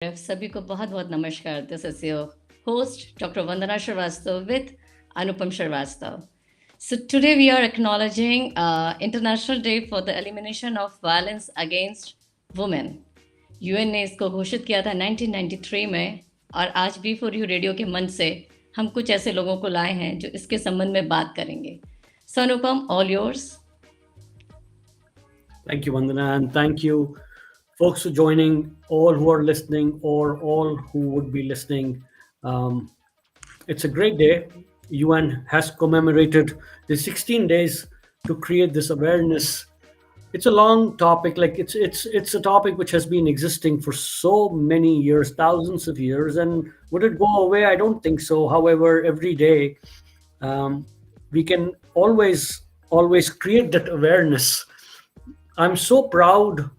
सभी को बहुत बहुत नमस्कार. This is your host, Dr. Vandana Shrivastava with Anupam Shrivastava. So today we are acknowledging International Day for the Elimination of Violence Against Women. UN ने इसको घोषित किया था 1993 में और आज V4U रेडियो के मंच से हम कुछ ऐसे लोगों को लाए हैं जो इसके संबंध में बात करेंगे. So Anupam, all yours. Thank you, Vandana, and thank you, folks, for joining, all who are listening or all who would be listening. It's a great day. UN has commemorated the 16 days to create this awareness. It's a long topic, like it's a topic which has been existing for so many years, thousands of years, and would it go away? I don't think so. However, every day we can always create that awareness. I'm so proud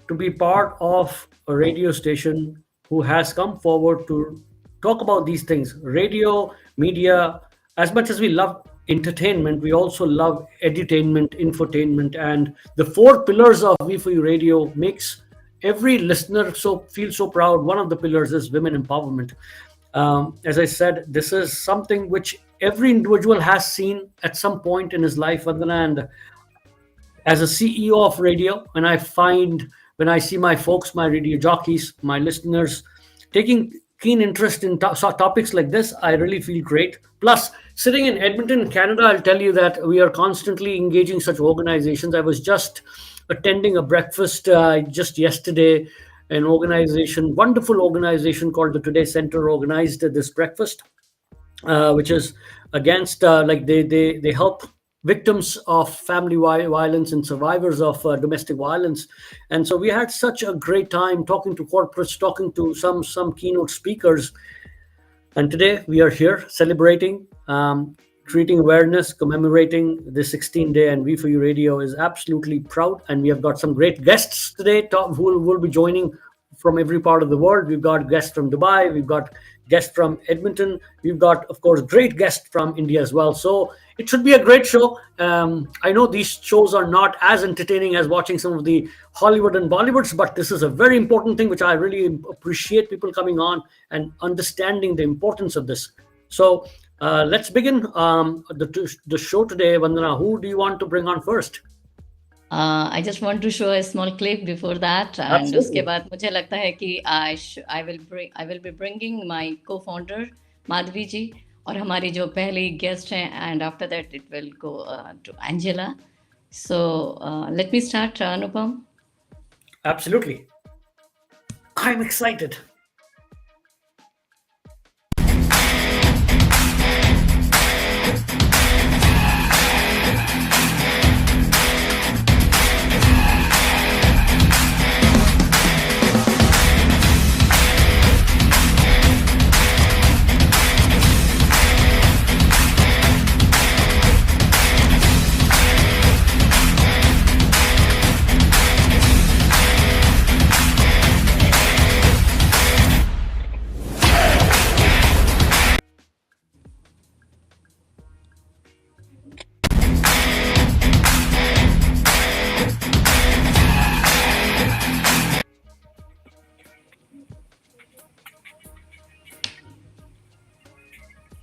to be part of a radio station who has come forward to talk about these things. Radio, media, as much as we love entertainment, we also love edutainment, infotainment, and the four pillars of V4U Radio makes every listener feel so proud. One of the pillars is women empowerment. As I said, this is something which every individual has seen at some point in his life, Vandana, and as a CEO of radio, when I see my folks, my radio jockeys, my listeners taking keen interest in topics like this, I really feel great. Plus, sitting in Edmonton, Canada, I'll tell you that we are constantly engaging such organizations. I was just attending a breakfast just yesterday. An organization, wonderful organization called the Today Center organized this breakfast, which is against they help victims of family violence and survivors of domestic violence. And so we had such a great time talking to corporates, talking to some keynote speakers. And today we are here celebrating, creating awareness, commemorating the 16th day, and V4U Radio is absolutely proud. And we have got some great guests today who will be joining from every part of the world. We've got guests from Dubai, we've got guests from Edmonton, we've got, of course, great guests from India as well. So it should be a great show. I know these shows are not as entertaining as watching some of the Hollywood and Bollywoods, but this is a very important thing, which I really appreciate people coming on and understanding the importance of this. So let's begin the show today. Vandana, who do you want to bring on first? I just want to show a small clip before that, and Absolutely. उसके बाद मुझे लगता है कि I will be bringing my co-founder Madhavi जी और हमारी जो पहली guest हैं, and after that it will go to Angela. So let me start, Anupam. Absolutely. I'm excited.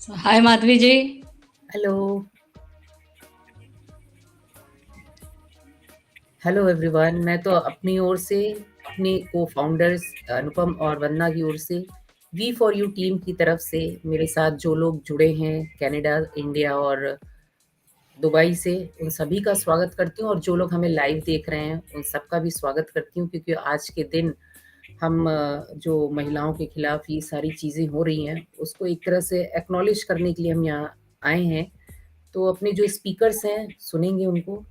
So, hi Madhavi ji. Hello everyone. मैं तो अपनी ओर से, अपने को फाउंडर्स अनुपम और वंदना की ओर से, V4U टीम की तरफ से, मेरे साथ जो लोग जुड़े हैं कनाडा, इंडिया और दुबई से, उन सभी का स्वागत करती हूँ. और जो लोग हमें लाइव देख रहे हैं उन सबका भी स्वागत करती हूँ, क्योंकि आज के दिन हम जो महिलाओं के खिलाफ ये सारी चीज़ें हो रही हैं उसको एक तरह से एक्नॉलेज करने के लिए हम यहाँ आए हैं. तो अपने जो स्पीकर्स हैं सुनेंगे उनको.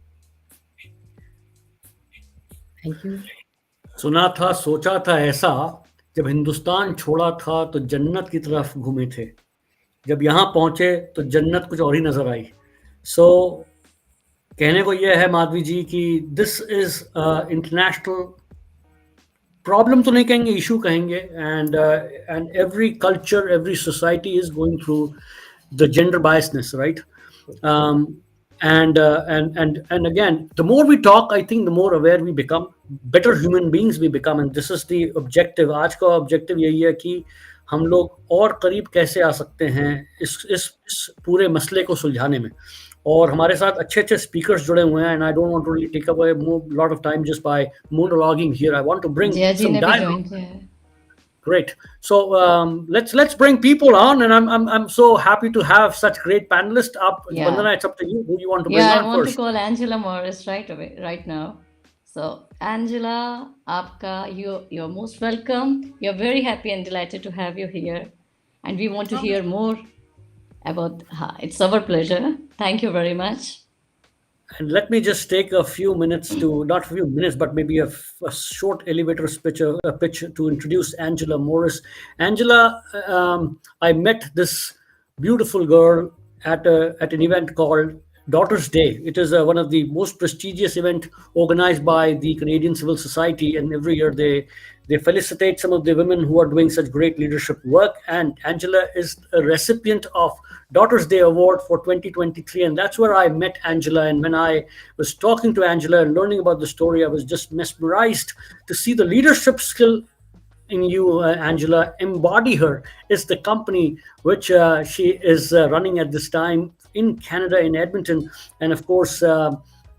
Thank you. सुना था, सोचा था ऐसा, जब हिंदुस्तान छोड़ा था तो जन्नत की तरफ घूमे थे, जब यहाँ पहुंचे तो जन्नत कुछ और ही नजर आई. सो कहने को यह है माधवी जी कि दिस इज इंटरनेशनल प्रॉब्लम तो नहीं कहेंगे, इशू कहेंगे, and every culture, every society is going through the gender biasness, right? And again, the more we talk, I think the more aware we become, better human beings we become. And this is the objective. आज का objective यही है कि हम लोग और करीब कैसे आ सकते हैं इस पूरे मसले को सुलझाने में. और हमारे साथ अच्छे अच्छे स्पीकर्स जुड़े हुए हैं. And I don't want to really take away a lot of time just by monologuing here. I want to bring Jia ji some ne bhi dialogue. joined. Yeah. Great. So let's bring people on, and I'm so happy to have such great panelists. Yeah. Vandana, it's up to you. Who do you want to bring Yeah, I on want first? to call Angela Morris right now. So, Angela, you're most welcome. You're very happy and delighted to have you here, and we want to hear more about. It's our pleasure. Thank you very much. And let me just take a few minutes not a few minutes, but maybe a short elevator pitch to introduce Angela Morris. Angela, I met this beautiful girl at an event called Daughter's Day. It is one of the most prestigious event organized by the Canadian Civil Society, and every year they felicitate some of the women who are doing such great leadership work. And Angela is a recipient of Daughter's Day Award for 2023, and that's where I met Angela. And when I was talking to Angela and learning about the story, I was just mesmerized to see the leadership skill in you, Angela. Embody Her is the company which she is running at this time in Canada, in Edmonton, and of course,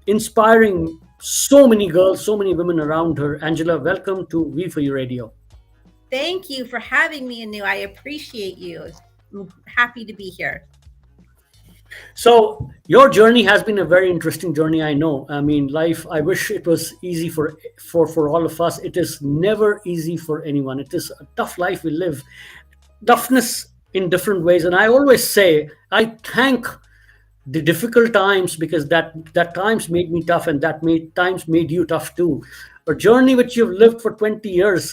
inspiring so many girls, so many women around her. Angela, welcome to V4U Radio. Thank you for having me, Anu. I appreciate you. I'm happy to be here. So your journey has been a very interesting journey. I know. I mean, life, I wish it was easy for all of us. It is never easy for anyone. It is a tough life we live. Toughness in different ways. And I always say, I thank the difficult times, because that times made me tough, and times made you tough too. A journey which you've lived for 20 years.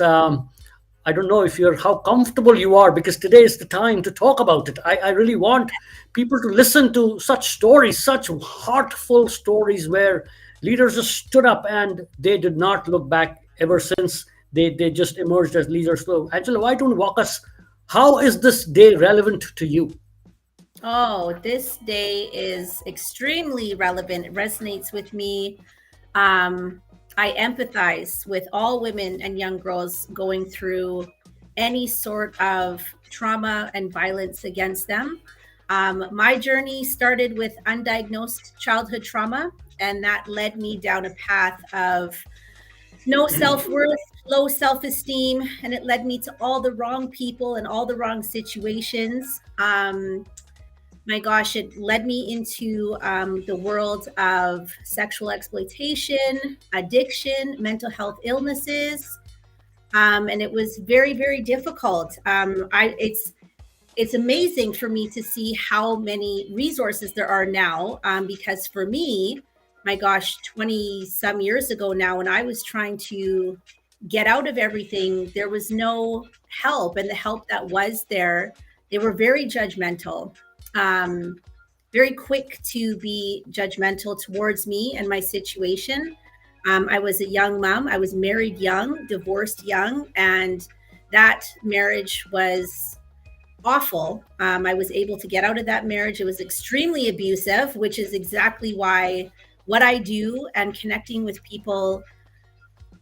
I don't know how comfortable you are, because today is the time to talk about it. I really want people to listen to such stories, such heartful stories where leaders just stood up and they did not look back ever since they just emerged as leaders. So Angela, why don't you walk us? How is this day relevant to you? Oh, this day is extremely relevant. It resonates with me. I empathize with all women and young girls going through any sort of trauma and violence against them. My journey started with undiagnosed childhood trauma, and that led me down a path of no self-worth, low self-esteem, and it led me to all the wrong people and all the wrong situations. My gosh, it led me into the world of sexual exploitation, addiction, mental health illnesses, and it was very, very difficult. It's amazing for me to see how many resources there are now, because for me, my gosh, 20 some years ago now, when I was trying to get out of everything, there was no help, and the help that was there, they were very judgmental. Very quick to be judgmental towards me and my situation. I was a young mom. I was married young, divorced young, and that marriage was awful. I was able to get out of that marriage. It was extremely abusive, which is exactly why what I do and connecting with people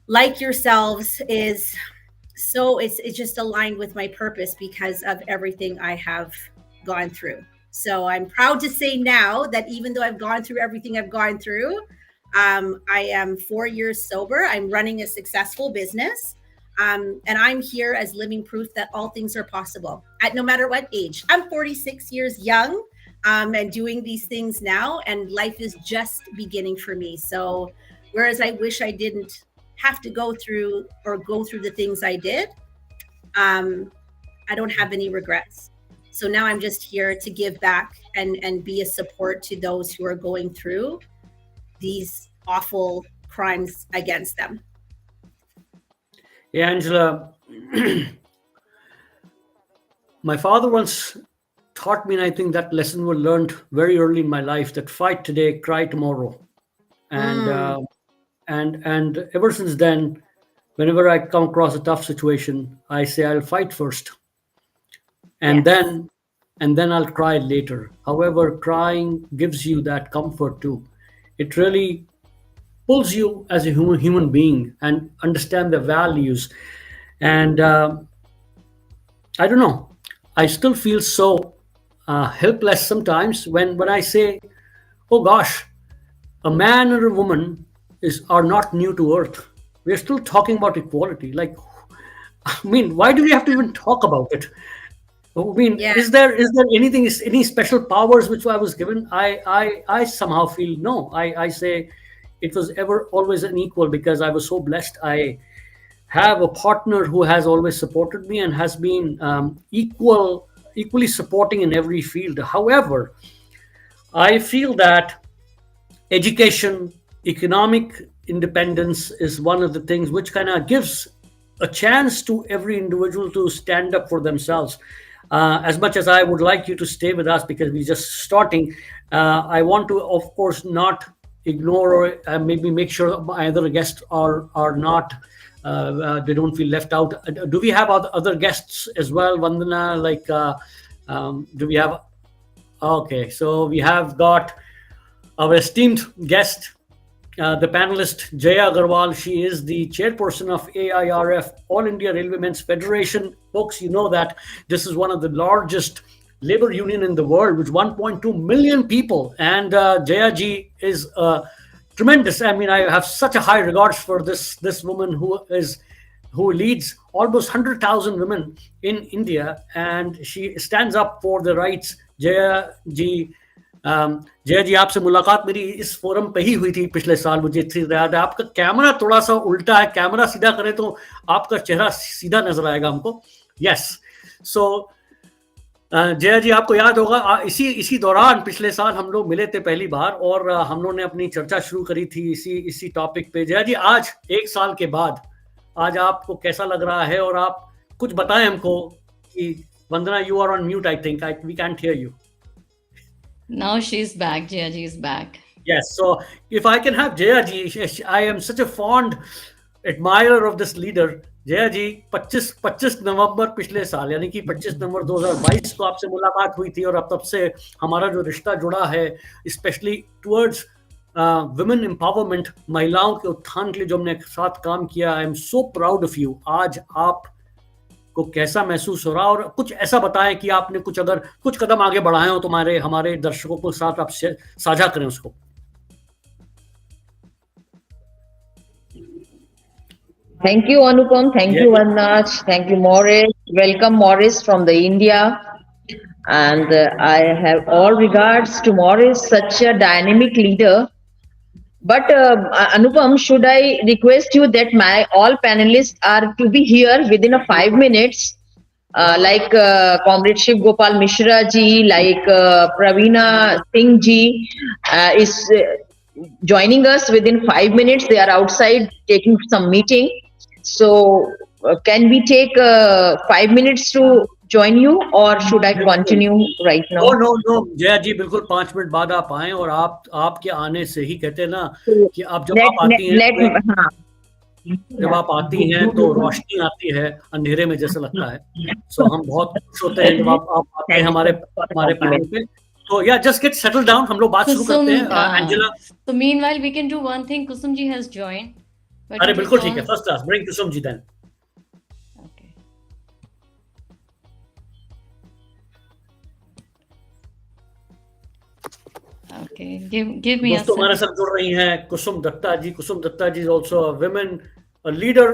like yourselves is so, it's just aligned with my purpose because of everything I have gone through. So I'm proud to say now that even though I've gone through everything I've gone through, I am 4 years sober. I'm running a successful business. And I'm here as living proof that all things are possible at no matter what age. I'm 46 years young and doing these things now, and life is just beginning for me. So whereas I wish I didn't have to go through the things I did, I don't have any regrets. So now I'm just here to give back and be a support to those who are going through these awful crimes against them. Yeah, Angela, my father once taught me, and I think that lesson was learned very early in my life, that fight today, cry tomorrow. And and ever since then, whenever I come across a tough situation, I say I'll fight first. And Yes. then and then I'll cry later. However, crying gives you that comfort too. It really pulls you as a human being and understand the values. And I don't know. I still feel so helpless sometimes when I say, "Oh gosh, a man or a woman are not new to Earth. We're still talking about equality. Like, I mean, why do we have to even talk about it? I mean, Yeah. is there anything, is any special powers which I was given? I somehow feel no. I say it was ever always an equal because I was so blessed. I have a partner who has always supported me and has been equally supporting in every field. However, I feel that education, economic independence is one of the things which kind of gives a chance to every individual to stand up for themselves. As much as I would like you to stay with us because we're just starting, I want to, of course, not ignore or maybe make sure my other guests are not. They don't feel left out. Do we have other guests as well, Vandana? Like, do we have? Okay, so we have got our esteemed guest, the panelist Jaya Agarwal. She is the chairperson of AIRF, All India Railwaymen's Federation. Folks, you know that this is one of the largest labor union in the world with 1.2 million people. And Jaya ji is tremendous. I mean, I have such a high regards for this woman who leads almost 100,000 women in India, and she stands up for the rights. Jaya जी, आपसे मुलाकात मेरी इस forum पे ही हुई थी पिछले साल. मुझे अच्छी याद है. आपका कैमरा थोड़ा सा उल्टा है. कैमरा सीधा करें तो आपका चेहरा सीधा नजर आएगा हमको. यस. सो जया जी, आपको याद होगा इसी दौरान पिछले साल हम लोग मिले थे पहली बार और हम लोगों ने अपनी चर्चा शुरू करी थी इसी टॉपिक पे. जया जी, आज एक साल के बाद आज आपको कैसा लग रहा है और आप कुछ बताएं हमको कि Vandana, you are on mute. I think we can't hear you. Now she's back. Jaya ji is back. Yes. So if I can have Jaya ji, I am such a fond admirer of this leader. Jaya ji, 25 नवंबर पिछले साल, यानी कि 25 नवंबर 2022 को आपसे मुलाकात हुई थी और अब तब से हमारा जो रिश्ता जुड़ा है, स्पेशली टुवर्ड्स वुमेन एम्पावरमेंट, महिलाओं के उत्थान के लिए जो हमने साथ काम किया. I am so proud of you. आज आप को कैसा महसूस हो रहा, और कुछ ऐसा बताएं कि आपने कुछ कदम आगे बढ़ाए हो, तुम्हारे हमारे दर्शकों के साथ आप साझा करें उसको. Thank you, Anupam. Thank you, Vandana. Thank you, Morris. Welcome, Morris, from the India. And I have all regards to Morris, such a dynamic leader. But Anupam, should I request you that all panelists are to be here within 5 minutes, like Comrade Shiv Gopal Mishra ji, like Praveena Singh ji is joining us within 5 minutes. They are outside taking some meeting. So can we take 5 minutes to join you, or should I continue right now? No, Jaya जी, बिल्कुल 5 minute बाद आप आए. और आपके आने से ही कहते हैं ना कि आप जब आप आती हैं तो रोशनी आती है अंधेरे में जैसा लगता है. सो हम बहुत खुश होते हैं जब आप आते हैं हमारे पैनल पे. तो या जस्ट गेट सेटल डाउन. हम लोग बात शुरू करते हैं. Angela, So meanwhile we can do one thing. Kusum ji has joined. अरे बिल्कुल ठीक है. First class. Bring Kusum ji then. Okay, give me दोस्तों हमारे साथ जुड़ रही हैं कुसुम दत्ता जी. कुसुम दत्ता जी is also a woman, a leader,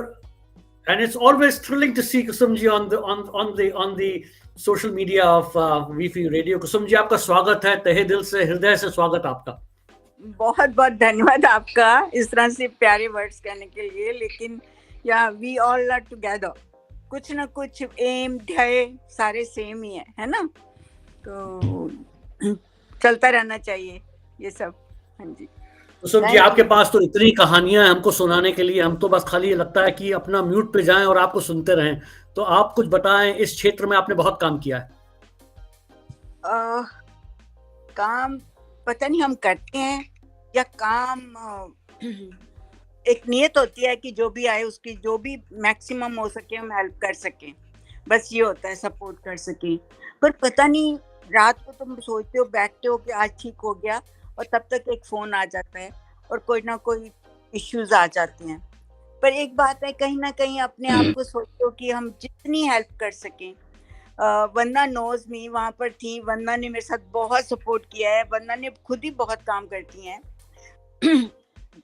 and it's always thrilling to see Kusum ji on the social media of V4U Radio. Kusum ji, आपका स्वागत है. तहे दिल से, हृदय से स्वागत आपका. बहुत बहुत धन्यवाद आपका इस तरह से प्यारे वर्ड्स कहने के लिए. लेकिन वी ऑल आर टुगेदर. कुछ ना कुछ एम ध्येय सारे सेम ही है ना. तो चलता रहना चाहिए ये सब. हाँ जी. कुसुम जी, आपके पास तो इतनी कहानियां हैं हमको सुनाने के लिए. हम तो बस खाली लगता है कि अपना म्यूट पे जाएं और आपको सुनते रहें. तो आप कुछ बताएं. इस क्षेत्र में आपने बहुत काम किया है. काम पता नहीं हम करते हैं या काम एक नियत होती है कि जो भी आए उसकी जो भी मैक्सिमम हो सके हम हेल्प कर सकें. बस ये होता है सपोर्ट कर सके। पर पता नहीं रात को तुम सोचते हो, बैठते हो कि आज ठीक हो गया, और तब तक एक फोन आ जाता है और कोई ना कोई इश्यूज आ जाते हैं। पर एक बात है, कहीं ना कहीं अपने आप को सोचो कि हम जितनी हेल्प कर सकें। वंदना नोज मी, वहाँ पर थी, वंदना ने मेरे साथ बहुत सपोर्ट किया है। वंदना ने खुद ही बहुत काम करती हैं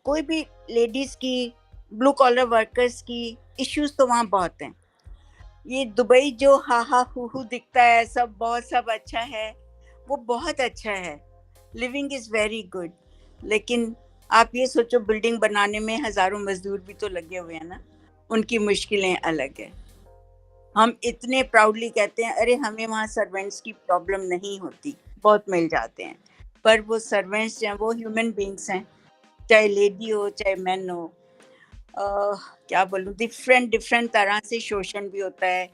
कोई भी लेडीज की, ब्लू कॉलर वर्कर्स की इश्यूज तो वहाँ बहुत हैं। ये दुबई जो हा हा हु दिखता है, सब अच्छा है, वो बहुत अच्छा है, लिविंग इज वेरी गुड। लेकिन आप ये सोचो, बिल्डिंग बनाने में हजारों मजदूर भी तो लगे हुए हैं ना, उनकी मुश्किलें अलग है। हम इतने प्राउडली कहते हैं अरे हमें वहाँ सर्वेंट्स की प्रॉब्लम नहीं होती, बहुत मिल जाते हैं, पर वो सर्वेंट्स हैं, वो ह्यूमन बींग्स हैं, चाहे लेडी हो चाहे मैन हो। क्या बोलूँ, डिफरेंट तरह से शोषण भी होता है,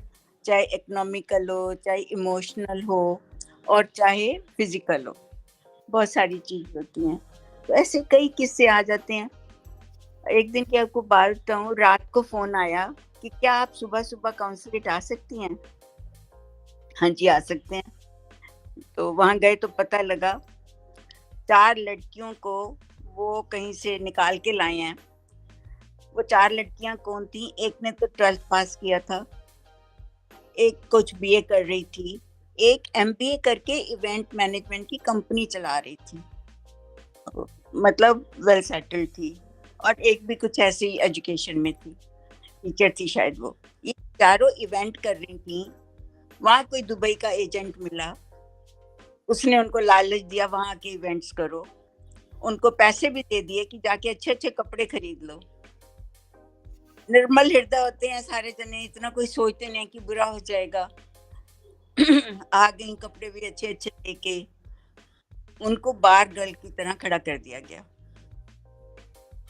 चाहे इकोनॉमिकल हो, चाहे इमोशनल हो, और चाहे फिजिकल हो, बहुत सारी चीज होती हैं। तो ऐसे कई किस्से आ जाते हैं। एक दिन की आपको बात बताऊं, रात को फोन आया कि क्या आप सुबह सुबह काउंसलेट आ सकती हैं? हाँ जी आ सकते हैं। तो वहां गए तो पता लगा 4 लड़कियों को वो कहीं से निकाल के लाए हैं। वो 4 लड़कियां कौन थी? एक ने तो 12th पास किया था, एक कुछ बीए कर रही थी, एक एमबीए करके इवेंट मैनेजमेंट की कंपनी चला रही थी, मतलब वेल सेटल्ड थी, और एक भी कुछ ऐसी एजुकेशन में थी, टीचर थी शायद वो। ये चारों इवेंट कर रही थी। वहाँ कोई दुबई का एजेंट मिला, उसने उनको लालच दिया वहाँ के इवेंट्स करो, उनको पैसे भी दे दिए कि जाके अच्छे अच्छे कपड़े खरीद लो। निर्मल हृदय होते हैं सारे जने, इतना कोई सोचते नहीं कि बुरा हो जाएगा। आ गई कपड़े भी अच्छे अच्छे लेके, उनको बार गर्ल की तरह खड़ा कर दिया गया।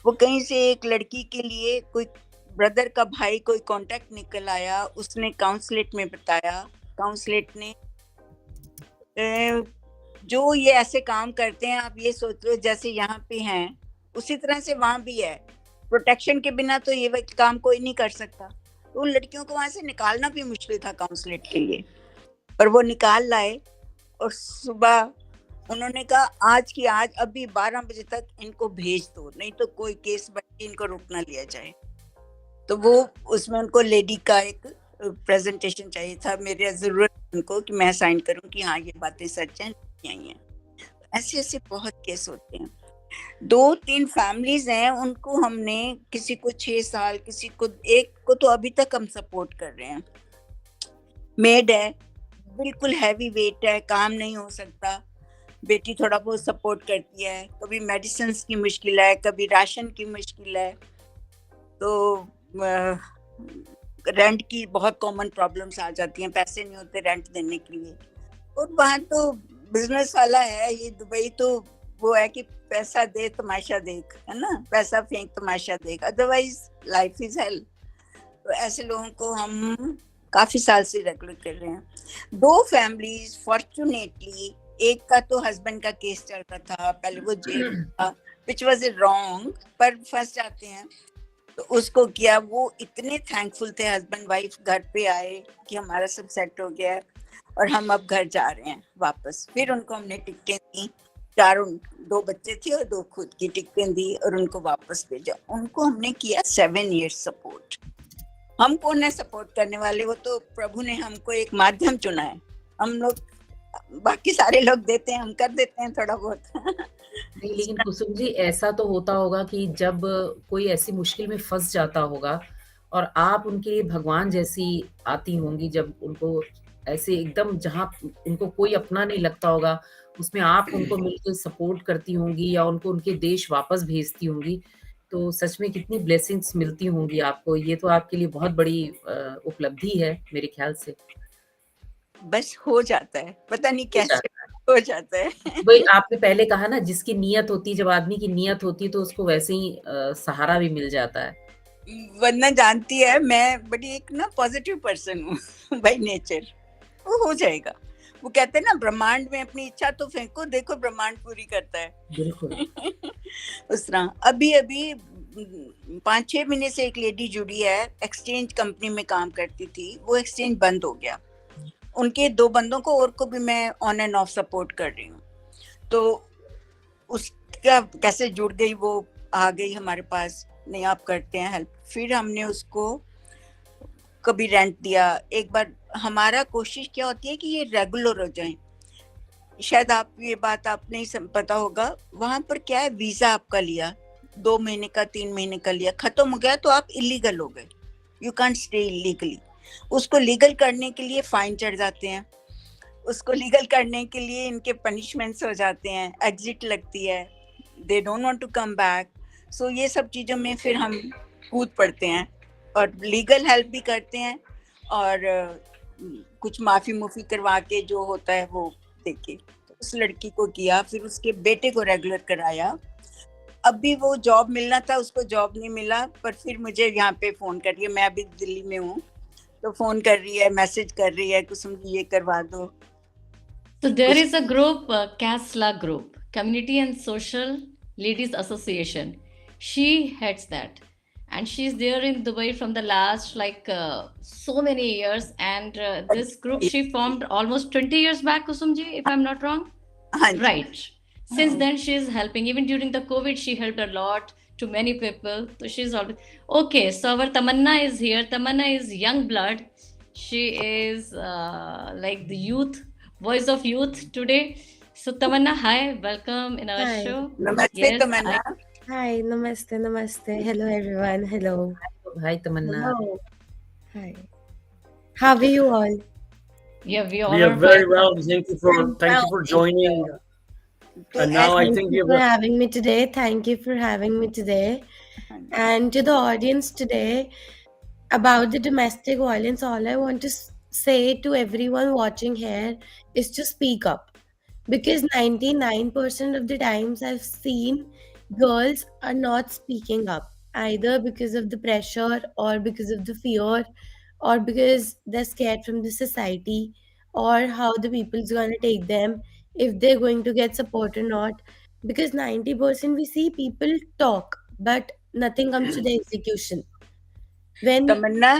वो कहीं से एक लड़की के लिए कोई ब्रदर का भाई कोई कांटेक्ट निकल आया, उसने काउंसलेट में बताया। काउंसलेट ने जो ये ऐसे काम करते हैं, आप ये सोच लो जैसे यहाँ पे हैं उसी तरह से वहां भी है। प्रोटेक्शन के बिना तो ये काम कोई नहीं कर सकता। तो उन लड़कियों को वहां से निकालना भी मुश्किल था काउंसलेट के लिए, पर वो निकाल लाए। और सुबह उन्होंने कहा आज की आज अभी 12 बजे तक इनको भेज दो, नहीं तो कोई केस बन के इनको रोक ना लिया जाए। तो वो उसमें उनको लेडी का एक प्रेजेंटेशन चाहिए था, मेरे जरूरत उनको कि मैं साइन करूं कि हाँ ये बातें सच हैं, यही हैं। ऐसे ऐसे बहुत केस होते हैं। 2-3 फैमिलीज हैं, उनको हमने, किसी को 6 साल, किसी को, एक को तो अभी तक हम सपोर्ट कर रहे हैं। मेड है, बिल्कुल हैवी वेट है, काम नहीं हो सकता, बेटी थोड़ा बहुत सपोर्ट करती है। कभी मेडिसिन की मुश्किल है, कभी राशन की मुश्किल है, तो रेंट की बहुत कॉमन प्रॉब्लम्स आ जाती हैं, पैसे नहीं होते रेंट देने के लिए। और वहाँ तो बिजनेस वाला है ये दुबई, तो वो है कि पैसा दे तमाशा देख, है ना, पैसा फेंक तमाशा देख, अदरवाइज लाइफ इज हेल। तो ऐसे लोगों को हम काफी साल से रेगुलर कर रहे हैं। 2 फैमिलीज फॉर्चुनेटली, एक का तो हस्बैंड का केस चल रहा था, पहले वो जेल था, विच वाज रॉन्ग, पर फंस जाते हैं तो उसको किया। वो इतने थैंकफुल थे, हस्बैंड वाइफ घर पे आए कि हमारा सब सेट हो गया और हम अब घर जा रहे हैं वापस। फिर उनको हमने टिकटें दी, चारों, 2 बच्चे थे और 2 खुद की टिकटें दी और उनको वापस भेजा। उनको हमने किया 7 years सपोर्ट। हम कौन है सपोर्ट करने वाले, वो तो प्रभु ने हमको एक माध्यम चुना है। हम लोग, बाकी सारे लोग देते हैं, हम कर देते हैं थोड़ा बहुत। नहीं, लेकिन कुसुम जी ऐसा तो होता होगा कि जब कोई ऐसी मुश्किल में फंस जाता होगा और आप उनके लिए भगवान जैसी आती होंगी, जब उनको ऐसे एकदम जहाँ उनको कोई अपना नहीं लगता होगा, उसमें आप उनको मिलकर सपोर्ट करती होंगी या उनको उनके देश वापस भेजती होंगी, तो सच में कितनी ब्लेसिंग्स मिलती होंगी आपको। ये तो आपके लिए बहुत बड़ी उपलब्धि है मेरे ख्याल से। बस हो जाता है, पता नहीं कैसे हो जाता है। वही आपने पहले कहा ना, जिसकी नियत होती है, जब आदमी की नियत होती है तो उसको वैसे ही सहारा भी मिल जाता है। वरना जानती है मैं बड़ी एक ना पॉजिटिव पर्सन हूँ बाय नेचर, वो हो जाएगा। वो कहते हैं ना, ब्रह्मांड में अपनी इच्छा तो फेंको, देखो ब्रह्मांड पूरी करता है। बिल्कुल। उस तरह अभी 5-6 महीने से एक लेडी जुड़ी है, एक्सचेंज कंपनी में काम करती थी, वो एक्सचेंज बंद हो गया। उनके 2 बंदों को और को भी मैं ऑन एंड ऑफ सपोर्ट कर रही हूँ। तो उसका कैसे जुड़ गई, वो आ गई हमारे पास, नहीं आप करते हैं हेल्प। फिर हमने उसको कभी रेंट दिया। एक बार हमारा कोशिश क्या होती है कि ये रेगुलर हो जाए। शायद आप ये बात आप नहीं पता होगा, वहां पर क्या है, वीजा आपका लिया 2 महीने का 3 महीने का लिया, खत्म हो गया तो आप इलीगल हो गए, यू कांट स्टे इलीगली। उसको लीगल करने के लिए फाइन चढ़ जाते हैं, उसको लीगल करने के लिए इनके पनिशमेंट्स हो जाते हैं, एग्जिट लगती है, they don't want to come back. So ये सब चीज़ों में फिर हम कूद पड़ते हैं और लीगल हेल्प भी करते हैं और कुछ माफ़ी मुफी करवा के जो होता है वो देके। तो उस लड़की को किया, फिर उसके बेटे को रेगुलर कराया। अभी वो जॉब मिलना था, उसको जॉब नहीं मिला, पर फिर मुझे यहाँ पे फ़ोन कर रही है, मैं अभी दिल्ली में हूँ, तो फ़ोन कर रही है, मैसेज कर रही है, कुछ ये करवा दो। So there is a group, CASLA group, Community and Social Ladies Association. She heads that, and she's there in Dubai from the last so many years. And this group she formed almost 20 years back, Kusumji, if I'm not wrong. Right. Since then she is helping. Even during the COVID, she helped a lot to many people. So she's always okay. So our Tamanna is here. Tamanna is young blood. She is like the youth. Voice of youth today. So Tamanna, hi, welcome in our Hi. show. नमस्ते Yes, Tamannaah. Hi, namaste, namaste. Hello, everyone. Hello. Hi Tamanna. Hello. Hi. How are you all? Yeah, we all We are are very fine. well. Thank you for joining. तो And now I Thank think you we for have having me today. Thank you for having me today. And to the audience today, about the domestic violence, all I want to say to everyone watching here is to speak up. Because 99% of the times I've seen girls are not speaking up, either because of the pressure or because of the fear or because they're scared from the society or how the people's gonna take them, if they're going to get support or not. Because 90% we see people talk, but nothing comes to the execution. When Tamannaah,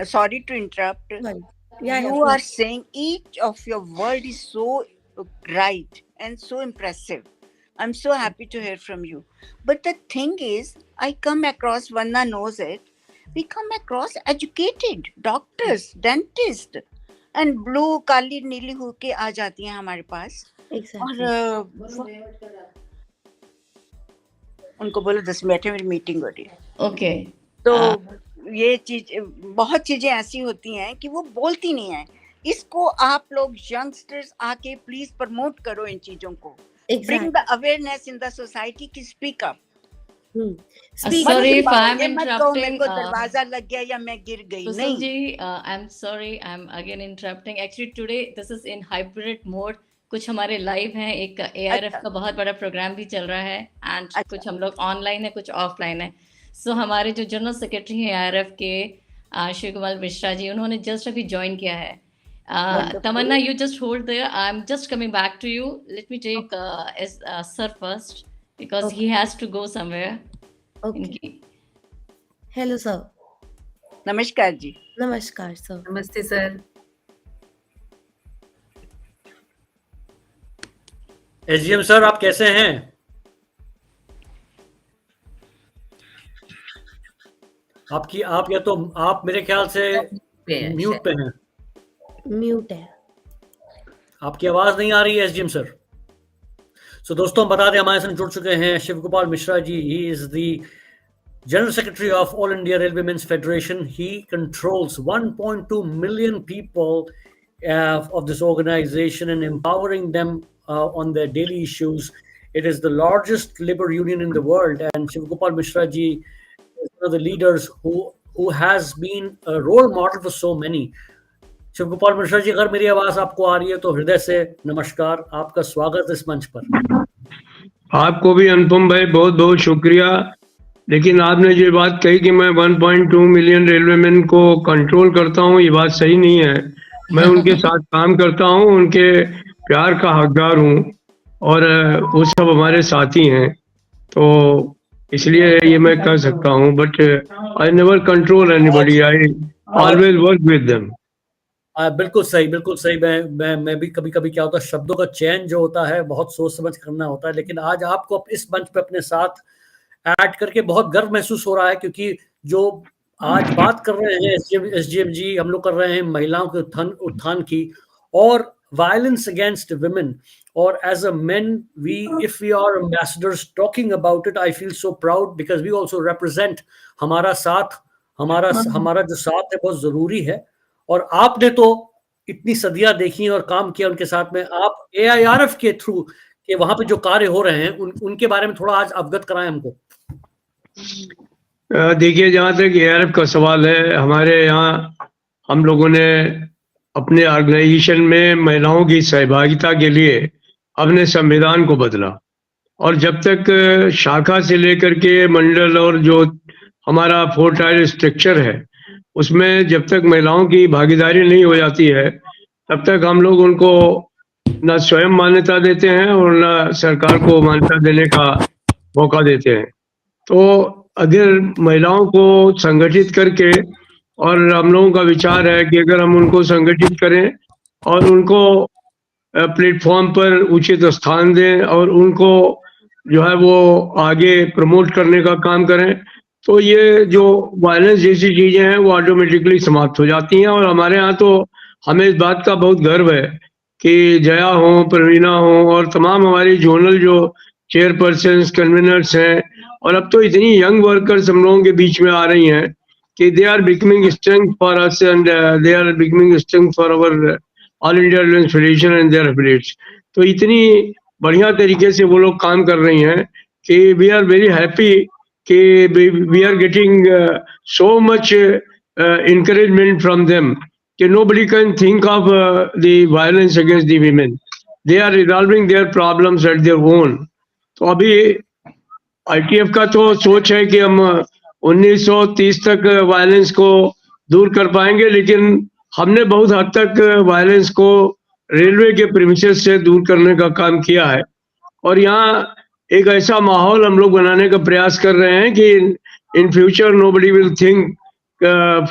sorry to interrupt. Sorry. Yeah, You are saying each of your word is so right and so impressive. I'm so happy to hear from you. But the thing is, I come across, Vanna knows it, we come across educated doctors, dentists, and blue, काली नीली होके आ जाती हैं हमारे पास। exactly. और उनको बोलो 10 minute मेरी meeting हो रही है। Okay. तो ये चीज, बहुत चीजें ऐसी होती हैं कि वो बोलती नहीं है। इसको आप लोग यंगस्टर्स आके प्लीज प्रमोट करो इन चीजों को, bring the awareness in the society की speak up. Sorry if I'm मेरे को interrupting. दरवाजा लग गया या मैं गिर गई, Kusum नहीं। ji, I'm sorry, I'm again interrupting. Actually today this is in hybrid mode. कुछ हमारे लाइव हैं, एक ARF का बहुत बड़ा प्रोग्राम भी चल रहा है एंड कुछ हम लोग ऑनलाइन है, कुछ ऑफलाइन है। सो हमारे जो जनरल सेक्रेटरी हैं ARF के शिव कुमार मिश्रा जी, उन्होंने जस्ट अभी ज्वाइन किया है। तमन्ना, you just hold there. I'm just coming back to you. Let me take sir first because he has to go somewhere. Okay. Hello, sir. नमस्कार जी। Namaskar, sir. नमस्ते sir. SGM sir, आप कैसे हैं? आप मेरे ख्याल से म्यूट पे हैं। Mute है। आपकी आवाज नहीं आ रही है SGM सर। सो दोस्तों, बता दें हमारे साथ जुड़ चुके हैं Shiv Gopal Mishra ji. He is the General Secretary of All India Railway Men's Federation. He controls 1.2 million people of this organization and empowering them on their daily issues. It is the largest labor union in the world, and Shiv Gopal Mishra ji is one of the leaders who has been a role model for so many. Shiv Gopal Mishra ji, अगर मेरी आवाज आपको आ रही है तो हृदय से नमस्कार, आपका स्वागत इस मंच पर। आपको भी अनुपम भाई बहुत बहुत शुक्रिया। लेकिन आपने जो बात कही कि मैं 1.2 मिलियन रेलवेमैन को कंट्रोल करता हूँ, ये बात सही नहीं है। मैं उनके साथ काम करता हूँ, उनके प्यार का हकदार हूँ और वो सब हमारे साथी हैं। तो इसलिए ये मैं कह सकता हूँ, but I never control anybody, I always work with them. बिल्कुल सही, बिल्कुल सही। मैं भी कभी कभी क्या होता है, शब्दों का चयन जो होता है बहुत सोच समझ करना होता है, लेकिन आज आपको इस मंच पे अपने साथ ऐड करके बहुत गर्व महसूस हो रहा है, क्योंकि जो आज बात कर रहे हैं एसजीएम जी, हम लोग कर रहे हैं महिलाओं के उत्थान की और वायलेंस अगेंस्ट वुमेन। और as a men, if we are ambassadors talking about it, I feel so proud because we also represent. हमारा साथ, हमारा जो साथ है बहुत जरूरी है। और आपने तो इतनी सदियां देखी और काम किया उनके साथ में। आप एआईआरएफ के थ्रू के वहां पे जो कार्य हो रहे हैं उनके बारे में थोड़ा आज अवगत कराएं हमको। देखिए, जहाँ तक एआरएफ का सवाल है, हमारे यहाँ हम लोगों ने अपने ऑर्गेनाइजेशन में महिलाओं की सहभागिता के लिए अपने संविधान को बदला, और जब तक शाखा से लेकर के मंडल और जो हमारा 4 टायर स्ट्रक्चर है, उसमें जब तक महिलाओं की भागीदारी नहीं हो जाती है, तब तक हम लोग उनको न स्वयं मान्यता देते हैं और न सरकार को मान्यता देने का मौका देते हैं। तो अगर महिलाओं को संगठित करके, और हम लोगों का विचार है कि अगर हम उनको संगठित करें और उनको प्लेटफॉर्म पर उचित स्थान दें और उनको जो है वो आगे प्रमोट करने का काम करें, तो ये जो वायलेंस जैसी चीजें हैं वो ऑटोमेटिकली समाप्त हो जाती हैं। और हमारे यहाँ तो हमें इस बात का बहुत गर्व है कि जया हो, प्रवीणा हो और तमाम हमारी जोनल जो चेयरपर्सन कन्वीनर्स हैं, और अब तो इतनी यंग वर्कर्स हम लोगों के बीच में आ रही हैं कि they are becoming strength for us and they are becoming strength for our all India Reliance federation and their affiliates. तो इतनी बढ़िया तरीके से वो लोग काम कर रही हैं कि वी आर वेरी हैप्पी कि we are getting so much encouragement from them कि nobody can think of the violence against the women. They are resolving their problems at their own. तो अभी आईटीएफ का तो सोच है कि हम 1930 तक वायलेंस को दूर कर पाएंगे, लेकिन हमने बहुत हद तक वायलेंस को रेलवे के प्रीमिसेस से दूर करने का काम किया है। और यहाँ एक ऐसा माहौल हम लोग बनाने का प्रयास कर रहे हैं कि in future nobody will think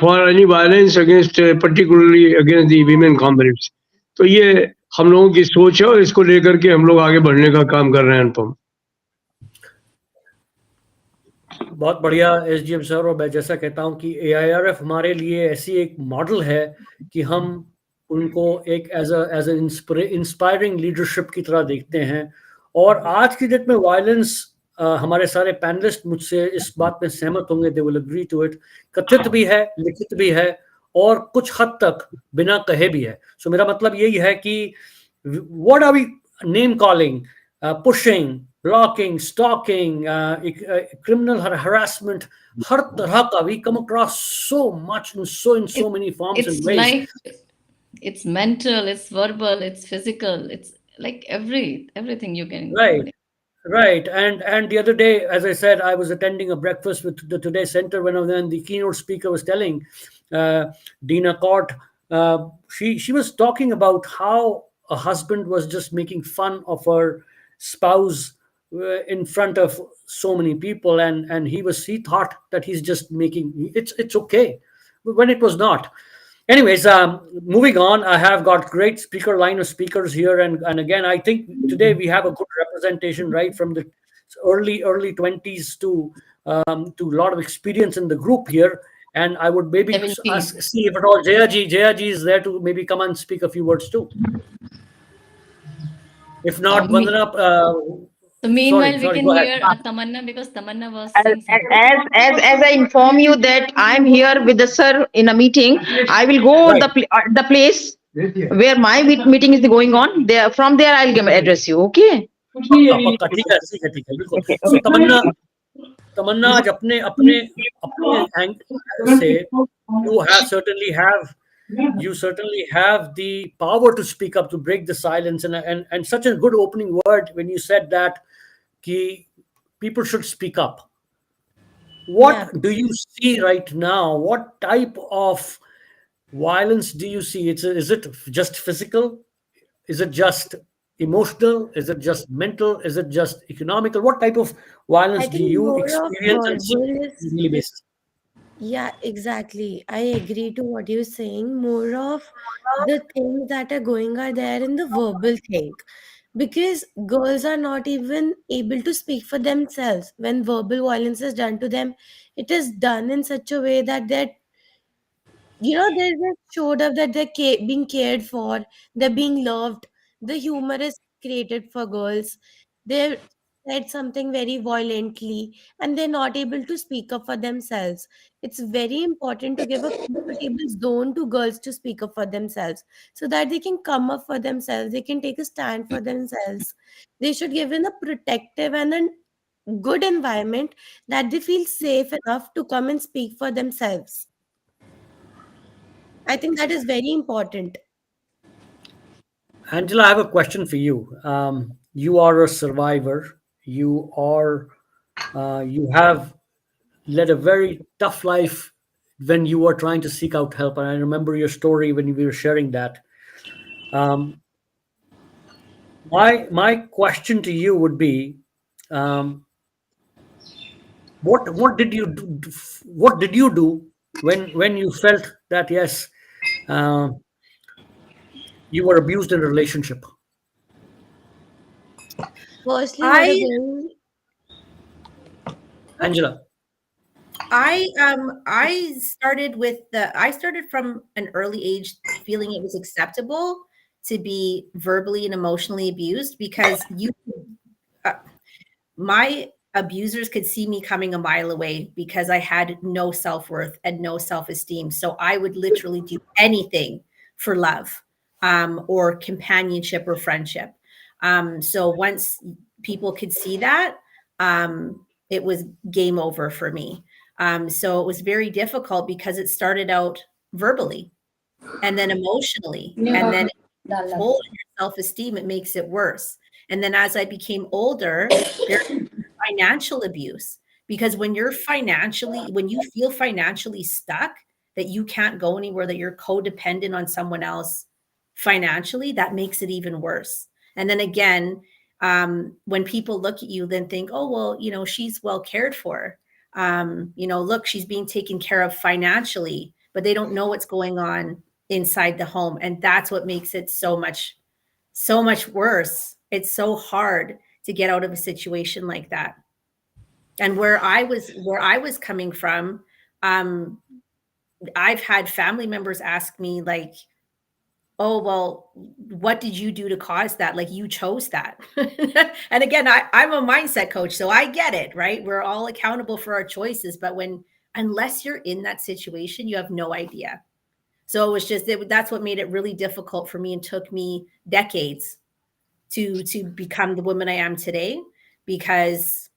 for any violence against, particularly against the women Comrades. तो ये हम लोगों की सोच है और इसको लेकर के हम लोग आगे बढ़ने का काम कर रहे हैं। अनुपम, बहुत बढ़िया एसडीएम सर। और मैं जैसा कहता हूं कि एआईआरएफ हमारे लिए ऐसी एक मॉडल है कि हम उनको एक एज ए इंस्पायरिंग लीडरशिप की तरह देखते हैं। और आज की डेट में वायलेंस, हमारे सारे पैनलिस्ट मुझसे इस बात में सहमत होंगे, they will agree to it. कथित भी है, लिखित भी है और कुछ हद तक बिना कहे भी है। सो मेरा मतलब यही है कि what are we name calling, pushing, blocking, stalking, criminal harassment, हर तरह का we come across so much in so many forms and ways. Like, it's mental, it's verbal, it's physical, it's like everything you can. Right. And the other day, as I said, I was attending a breakfast with the Today Center when the keynote speaker was telling, Dina Cort, she was talking about how a husband was just making fun of her spouse in front of so many people, and he thought that he's just making it's okay when it was not. Anyways, moving on, I have got great line of speakers here, and again, I think today we have a good representation, right, from the early 20s to a lot of experience in the group here. And I would maybe see if at all Jaya ji is there to maybe come and speak a few words too. If not, Vandana. So meanwhile, we can hear Tamanna, because Tamanna was as I inform you that I'm here with the sir in a meeting. I will go the place where my meeting is going on. There, from there, I'll address you. Okay? ठीक है बिल्कुल। So तमन्ना आज अपने angle से you certainly have the power to speak up, to break the silence, and such a good opening word when you said that people should speak up. What do you see right now? What type of violence do you see? Is it just physical? Is it just emotional? Is it just mental? Is it just economical? What type of violence I do think you more of experience and see verbal on a is, daily basis? yeah, exactly. I agree to what you're saying. More of the things that are going are there in the verbal thing. Because girls are not even able to speak for themselves. When verbal violence is done to them, it is done in such a way that they're just showed up that they're being cared for, they're being loved. The humor is created for girls. They're said something very violently and they're not able to speak up for themselves. It's very important to give a comfortable zone to girls to speak up for themselves so that they can come up for themselves, they can take a stand for themselves. They should give in a protective and a good environment that they feel safe enough to come and speak for themselves. I think that is very important. Angela, I have a question for you. You are a survivor. You have led a very tough life when you were trying to seek out help. And I remember your story when we were sharing that. Um, my question to you would be, um, what did you do? What did you do when you felt that yes, uh, you were abused in a relationship? Firstly, what a I very Angela. I started from an early age feeling it was acceptable to be verbally and emotionally abused because uh, my abusers could see me coming a mile away because I had no self-worth and no self-esteem. So I would literally do anything for love, or companionship or friendship. So once people could see that, it was game over for me. So it was very difficult because it started out verbally and then emotionally, and then toll on your self-esteem, it makes it worse. And then as I became older, there's financial abuse, because when you feel financially stuck, that you can't go anywhere, that you're codependent on someone else financially, that makes it even worse. And then again, when people look at you, then think, oh, well, she's well cared for. Look, she's being taken care of financially, but they don't know what's going on inside the home. And that's what makes it so much worse. It's so hard to get out of a situation like that. And where I was coming from, um, I've had family members ask me like, oh, well, what did you do to cause that? Like, you chose that. And again, I'm a mindset coach, so I get it, right? We're all accountable for our choices, but unless you're in that situation, you have no idea. So it was that's what made it really difficult for me and took me decades to become the woman I am today, because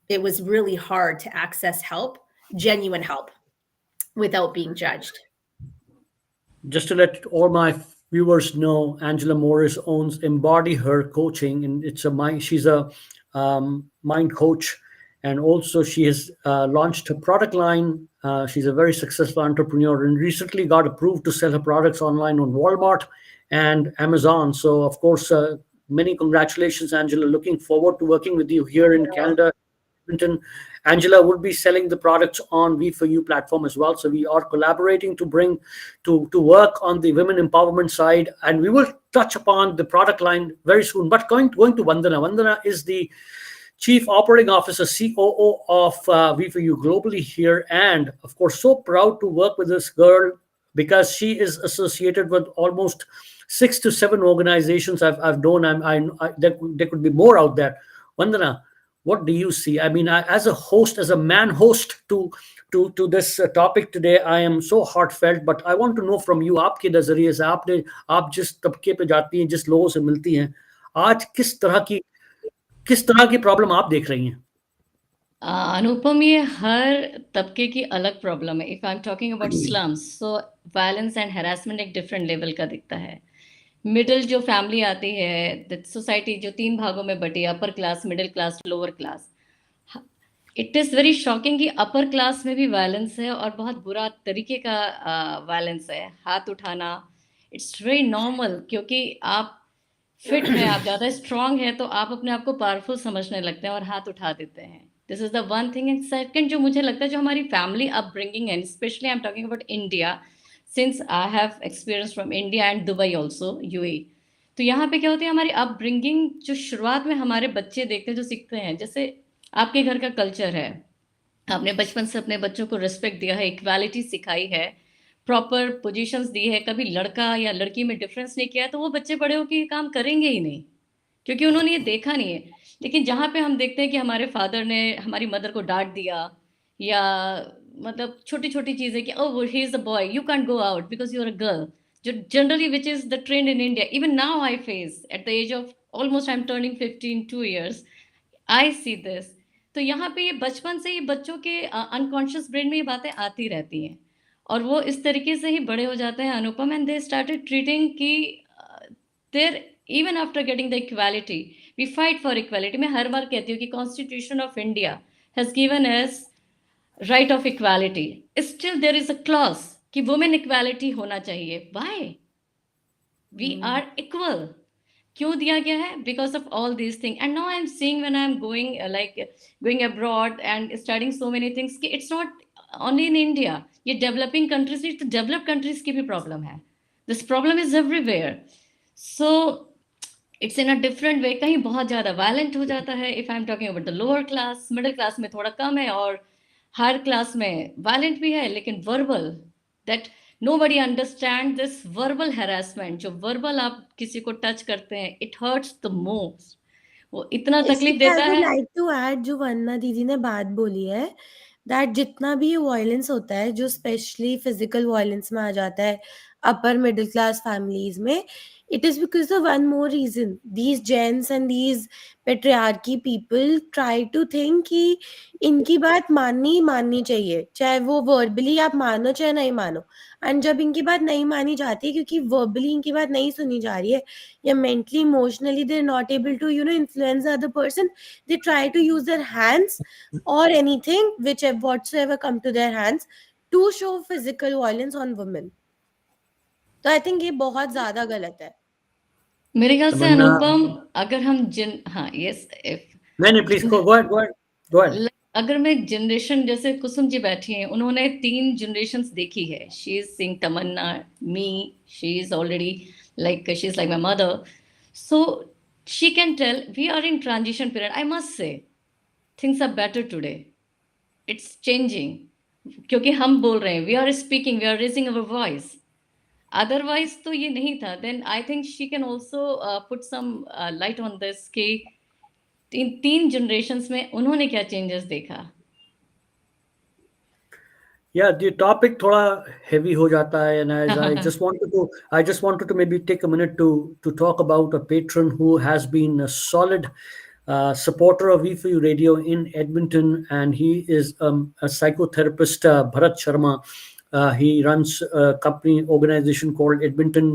it was really hard to access help, genuine help, without being judged. Just to let all my viewers know, Angela Morris owns Embody Her Coaching, and she's a mind coach, and also she has launched a product line. She's a very successful entrepreneur and recently got approved to sell her products online on Walmart and Amazon. So, of course, many congratulations, Angela. Looking forward to working with you here in Canada. Edmonton. Angela would be selling the products on V4U platform as well. So we are collaborating to bring to work on the women empowerment side, and we will touch upon the product line very soon. But going to Vandana. Vandana is the Chief Operating Officer, COO of V4U globally here, and of course, so proud to work with this girl because she is associated with almost 6 to 7 organizations I've known. There could be more out there. Vandana, what do you see? I mean, as a host, as a man host to this topic today, I am so heartfelt. But I want to know from you, आपके नजरिए से आप जिस तबके पे जाती हैं, जिस लोगों से मिलती हैं, आज किस तरह की प्रॉब्लम आप देख रही हैं? अनुपम, ये हर तबके की अलग प्रॉब्लम है. If I am talking about slums, so violence and harassment एक डिफरेंट लेवल का दिखता है. मिडिल जो फैमिली आती है, सोसाइटी जो 3 भागों में बटी, upper class, middle class, lower class. It is very shocking कि अपर क्लास में भी वायलेंस है और बहुत बुरा तरीके का वायलेंस है. हाथ उठाना, इट्स वेरी नॉर्मल, क्योंकि आप फिट है, आप ज़्यादा स्ट्रांग है, तो आप अपने आप को पावरफुल समझने लगते हैं और हाथ उठा देते हैं. This is the one thing. And second, जो मुझे लगता है, जो हमारी फैमिली अपब्रिंगिंग है, specially I am talking about India, since I have experience from India and Dubai also, UAE. तो यहाँ पे क्या होती है, हमारी अपब्रिंगिंग जो शुरुआत में हमारे बच्चे देखते हैं, जो सीखते हैं, जैसे आपके घर का कल्चर है, आपने बचपन से अपने बच्चों को रिस्पेक्ट दिया है, इक्वालिटी सिखाई है, प्रॉपर पोजीशंस दी है, कभी लड़का या लड़की में डिफरेंस नहीं किया है, तो वो बच्चे बड़े होकर ये काम करेंगे ही नहीं, क्योंकि उन्होंने ये देखा नहीं है. लेकिन जहाँ पे हम देखते हैं कि हमारे फादर ने हमारी मदर को डांट दिया, या मतलब छोटी छोटी चीज़ें कि oh he is a boy, you can't go out because you are a girl, जो generally which is the trend in India. Even now I face at the age of almost I am turning 15 2 years, आई सी दिस. तो यहाँ पे ये बचपन से ही बच्चों के अनकॉन्शियस ब्रेन में ये बातें आती रहती हैं, और वो इस तरीके से ही बड़े हो जाते हैं, Anupam. And they started treating कि there even after getting the equality, we fight for equality. मैं हर बार कहती हूँ कि constitution of India has given us right of equality, still there is a clause कि वुमेन इक्वालिटी होना चाहिए. व्हाई? We are equal. क्यों दिया गया है? Because of all these thing. And now I am seeing when I am going like going abroad and studying so many things कि it's not only in India, ये developing countries नहीं, तो develop countries की भी problem है. This problem is everywhere. So it's in a different way. कहीं बहुत ज़्यादा वायलेंट हो जाता है. If I am talking about the lower class, middle class में थोड़ा कम है, और हायर क्लास में वायलेंट भी है, लेकिन verbal, that nobody understand this verbal harassment. जो वर्बल आप किसी को टच करते हैं, इट हर्ट्स द मोस्ट. वो इतना तकलीफ देता आई है. लाइक टू ऐड, जो वन्ना दीदी ने बात बोली है, दैट जितना भी वायलेंस होता है, जो स्पेशली फिजिकल वायलेंस में आ जाता है अपर मिडिल क्लास फैमिलीज में, it is because of one more reason. These gents and these patriarchy people try to think कि इनकी बात माननी चाहिए, चाहे वो वर्बली आप मानो चाहे नहीं मानो. एंड जब इनकी बात नहीं मानी जाती है, क्योंकि वर्बली इनकी बात नहीं सुनी जा रही है, या mentally emotionally they are not able to influence the other person, they try to use their hands or anything whatsoever come to their hands to show physical violence on women. तो I think ये बहुत ज्यादा गलत है. मेरे ख्याल से अनुपम, अगर हम हाँ, यस, नहीं प्लीज गो अहेड. अगर मैं जनरेशन, जैसे कुसुम जी बैठी हैं, उन्होंने 3 जनरेशंस देखी है. She is sing Tamanna, me, she is already like she is like my mother. So she can tell we are in transition period. I must say things are better today. It's changing, क्योंकि हम बोल रहे हैं, we are speaking, we are raising our voice. Otherwise तो ये नहीं था. Then I think she can also put some light on this कि इन 3 जनरेशंस में उन्होंने क्या चेंजेस देखा. Yeah, the topic थोड़ा heavy हो जाता है, and as I just wanted to maybe take a minute to talk about a patron who has been a solid supporter of V4U Radio in Edmonton, and he is a psychotherapist, Bharat Sharma. He runs a company organization called Edmonton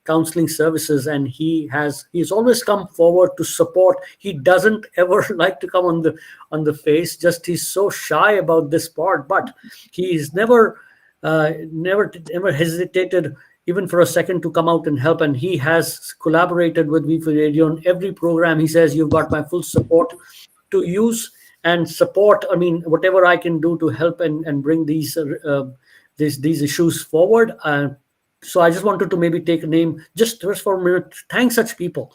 Counseling Services, and he's always come forward to support. He doesn't ever like to come on the face. Just he's so shy about this part, but he's never hesitated even for a second to come out and help. And he has collaborated with V4U Radio on every program. He says, "You've got my full support to use and support. I mean, whatever I can do to help and bring these issues forward." So I just wanted to maybe take a name just for a minute, thank such people,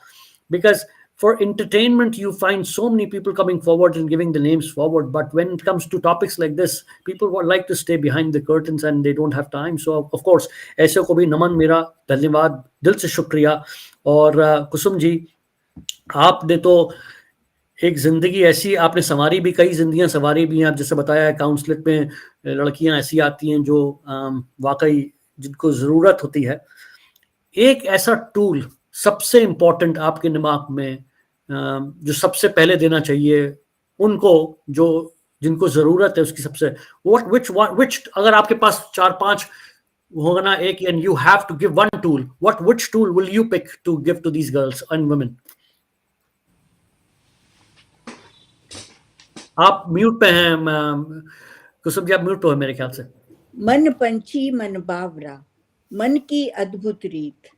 because for entertainment you find so many people coming forward and giving the names forward, but when it comes to topics like this, people would like to stay behind the curtains and they don't have time. So of course ऐसे को भी नमन मेरा, धन्यवाद, दिल से शुक्रिया. और कुसुम जी, आपने तो एक जिंदगी ऐसी आपने संवारी भी, कई जिंदगियां संवारी भी हैं. आप जैसे बताया है, काउंसलिंग में लड़कियां ऐसी आती हैं जो वाकई जिनको जरूरत होती है. एक ऐसा टूल सबसे इंपॉर्टेंट आपके दिमाग में जो सबसे पहले देना चाहिए उनको, जो जिनको जरूरत है उसकी, सबसे which अगर आपके पास 4-5 होगा ना एक, and you have to give one tool, which tool will you pick to give to these girls and women? आप म्यूट पे हैं कुसुम जी, आप म्यूट हो मेरे ख्याल से. मन पंछी मन बावरा, मन की अद्भुत रीत,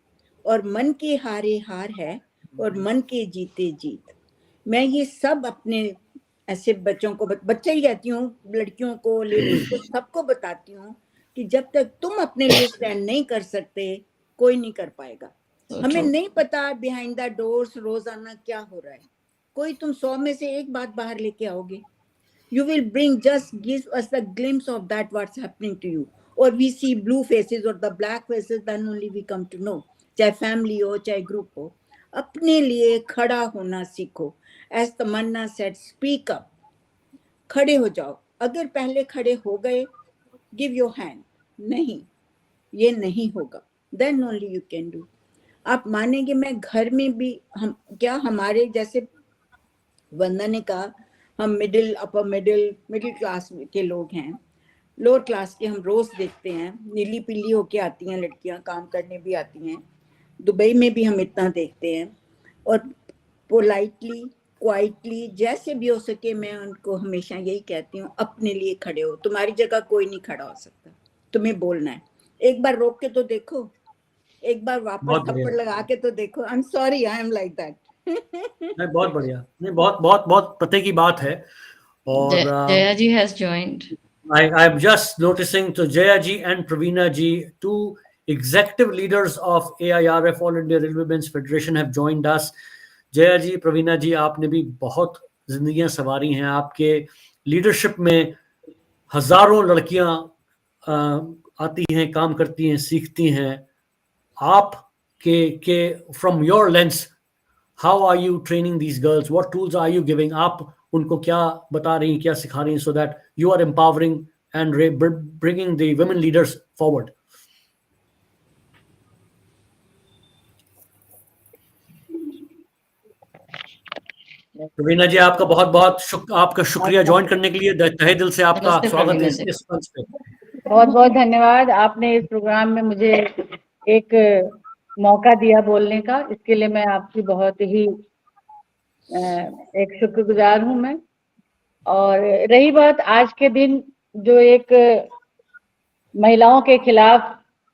और मन के हारे हार है, और मन के जीते जीत। मैं ये सब अपने ऐसे बच्चों को बच्चा ही कहती हूँ, लड़कियों को, लेडीज को, सबको बताती हूँ कि जब तक तुम अपने लिए स्टैंड नहीं कर सकते, कोई नहीं कर पाएगा। हमें नहीं पता बिहाइंड द डोर्स रोजाना क्या हो रहा है। कोई तुम 100 में से एक बात बाहर लेके आओगे, you will bring, just give us the glimpse of that what's happening to you, or we see blue faces or the black faces, then only we come to know, चाहे फैमिली हो चाहे ग्रुप हो। अपने लिए खड़ा होना सीखो। As तमन्ना said, speak up, खड़े हो जाओ। अगर पहले खड़े हो गए, गिव योर हैंड, नहीं ये नहीं होगा, then only you can do. आप मानेंगे, मैं घर में भी, हम क्या, हमारे जैसे वंदना ने कहा, हम मिडिल अपर मिडिल क्लास के लोग हैं, लोअर क्लास के हम रोज देखते हैं, नीली पीली होके आती हैं लड़कियां, काम करने भी आती हैं, दुबई में भी हम इतना देखते हैं। और पोलाइटली क्वाइटली जैसे भी हो सके, मैं उनको हमेशा यही कहती हूँ, अपने लिए खड़े हो। तुम्हारी जगह कोई नहीं खड़ा हो सकता, तुम्हें बोलना है। एक बार रोक के तो देखो, एक बार वापस थप्पड़ लगा के तो देखो। I am sorry, I am like that. नहीं, बहुत बढ़िया, नहीं, बहुत बहुत बहुत पते की बात है। और Jaya ji has joined. I'm just noticing, so Jaya ji and Praveena ji, two executive leaders of AIRF, All India Railway Men's Federation, have joined us. Jaya ji, Praveena ji, आपने भी बहुत जिंदगियां सवारी हैं। आपके लीडरशिप में हजारों लड़कियां आती हैं, काम करती हैं, सीखती हैं। आप के from your lens, how are you training these girls? What tools are you giving? आप उनको क्या बता रही हैं, क्या सिखा रही हैं, so that you are empowering and bringing the women leaders forward? प्रवीणा जी, आपका बहुत बहुत आपका शुक्रिया ज्वाइन करने के लिए। तहे दिल से आपका स्वागत है इस मंच पे। बहुत बहुत धन्यवाद, आपने इस प्रोग्राम में मुझे एक मौका दिया बोलने का, इसके लिए मैं आपकी बहुत ही एक शुक्रगुजार हूं मैं। और रही बात आज के दिन, जो एक महिलाओं के खिलाफ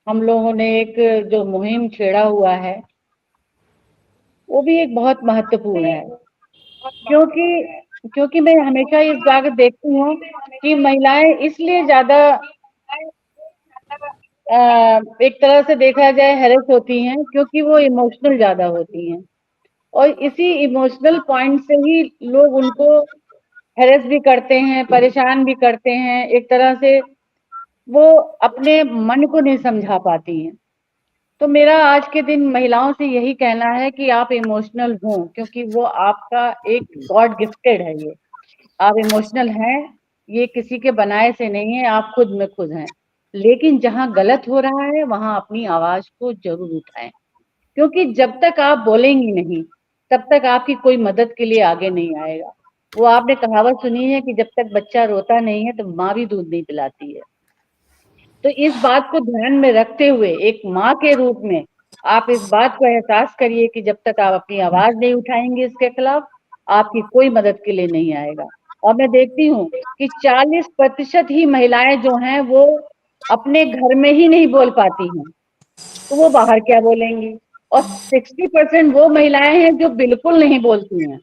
हम लोगों ने एक जो मुहिम छेड़ा हुआ है, वो भी एक बहुत महत्वपूर्ण है, क्योंकि मैं हमेशा इस बात देखती हूँ कि महिलाएं इसलिए ज्यादा एक तरह से देखा जाए हैरेस होती हैं, क्योंकि वो इमोशनल ज्यादा होती हैं, और इसी इमोशनल पॉइंट से ही लोग उनको हैरेस भी करते हैं, परेशान भी करते हैं। एक तरह से वो अपने मन को नहीं समझा पाती हैं। तो मेरा आज के दिन महिलाओं से यही कहना है कि आप इमोशनल हो, क्योंकि वो आपका एक गॉड गिफ्टेड है। ये आप इमोशनल हैं, ये किसी के बनाए से नहीं है, आप खुद में खुद हैं। लेकिन जहां गलत हो रहा है वहां अपनी आवाज को जरूर उठाएं, क्योंकि जब तक आप बोलेंगी नहीं तब तक आपकी कोई मदद के लिए आगे नहीं आएगा। वो आपने कहावत सुनी है कि जब तक बच्चा रोता नहीं है तो माँ भी दूध नहीं पिलाती है। तो इस बात को ध्यान में रखते हुए एक माँ के रूप में आप इस बात को एहसास करिए कि जब तक आप अपनी आवाज नहीं उठाएंगे इसके खिलाफ, आपकी कोई मदद के लिए नहीं आएगा। और मैं देखती हूँ कि 40% ही महिलाएं जो हैं वो अपने घर में ही नहीं बोल पाती हैं, तो वो बाहर क्या बोलेंगी। और 60% वो महिलाएं हैं जो बिल्कुल नहीं बोलती हैं।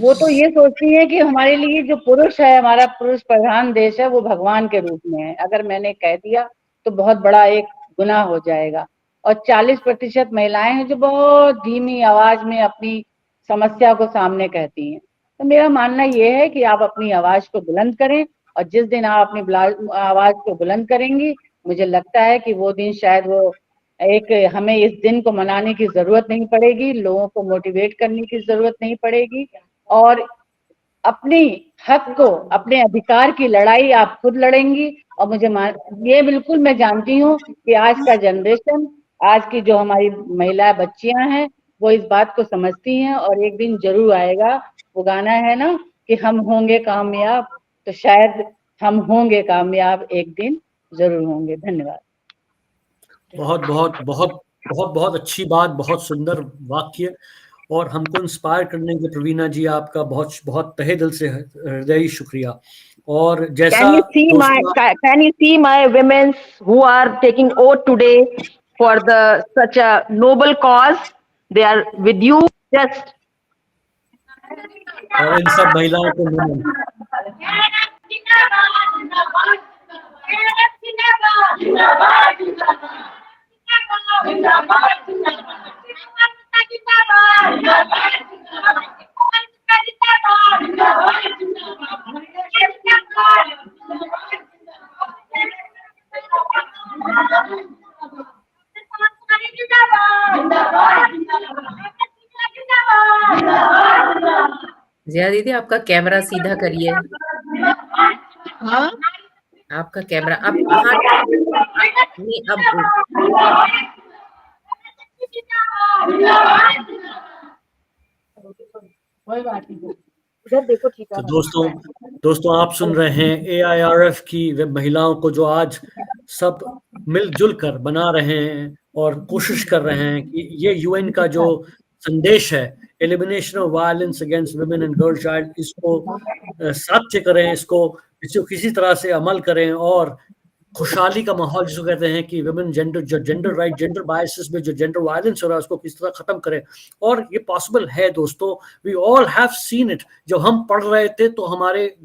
वो तो ये सोचती है कि हमारे लिए जो पुरुष है, हमारा पुरुष प्रधान देश है, वो भगवान के रूप में है, अगर मैंने कह दिया तो बहुत बड़ा एक गुनाह हो जाएगा। और 40% महिलाएं हैं जो बहुत धीमी आवाज में अपनी समस्या को सामने कहती हैं। तो मेरा मानना ये है कि आप अपनी आवाज को बुलंद करें, और जिस दिन आप अपनी आवाज को बुलंद करेंगी, मुझे लगता है कि वो दिन शायद वो एक, हमें इस दिन को मनाने की जरूरत नहीं पड़ेगी, लोगों को मोटिवेट करने की जरूरत नहीं पड़ेगी, और अपनी हक को, अपने अधिकार की लड़ाई आप खुद लड़ेंगी। और मुझे ये बिल्कुल मैं जानती हूँ कि आज का जनरेशन, आज की जो हमारी महिला बच्चियां हैं, वो इस बात को समझती हैं, और एक दिन जरूर आएगा। वो गाना है ना कि हम होंगे कामयाब, तो शायद हम होंगे कामयाब, एक दिन जरूर होंगे। धन्यवाद। बहुत बहुत बहुत बहुत बहुत अच्छी बात, बहुत सुंदर वाक्य, और हमको इंस्पायर करने के प्रवीणा जी आपका बहुत बहुत तहे दिल से हृदयी शुक्रिया। और जैसा can you see my women who are taking oath today for the such a noble cause? They are with you. Just और इन सब महिलाओं को नमन। जिया दीदी, आपका कैमरा सीधा करिए। हाँ, आपका कैमरा अब हाँ, नहीं अब इधर देखो, ठीक है। तो दोस्तों आप सुन रहे हैं AIRF की वे महिलाओं को जो आज सब मिलजुल कर बना रहे हैं और कोशिश कर रहे हैं कि ये UN का जो संदेश है, elimination of violence against women and girl child, इसको सत्य करें, इसको किसी तरह से अमल करें और खुशहाली का माहौल जिसको कहते हैं कि women gender right, gender biases में जो जेंडर वायलेंस हो रहा है उसको किस तरह खत्म करें। और ये पॉसिबल है दोस्तों, we all have seen it. जब हम पढ़ रहे थे तो हमारे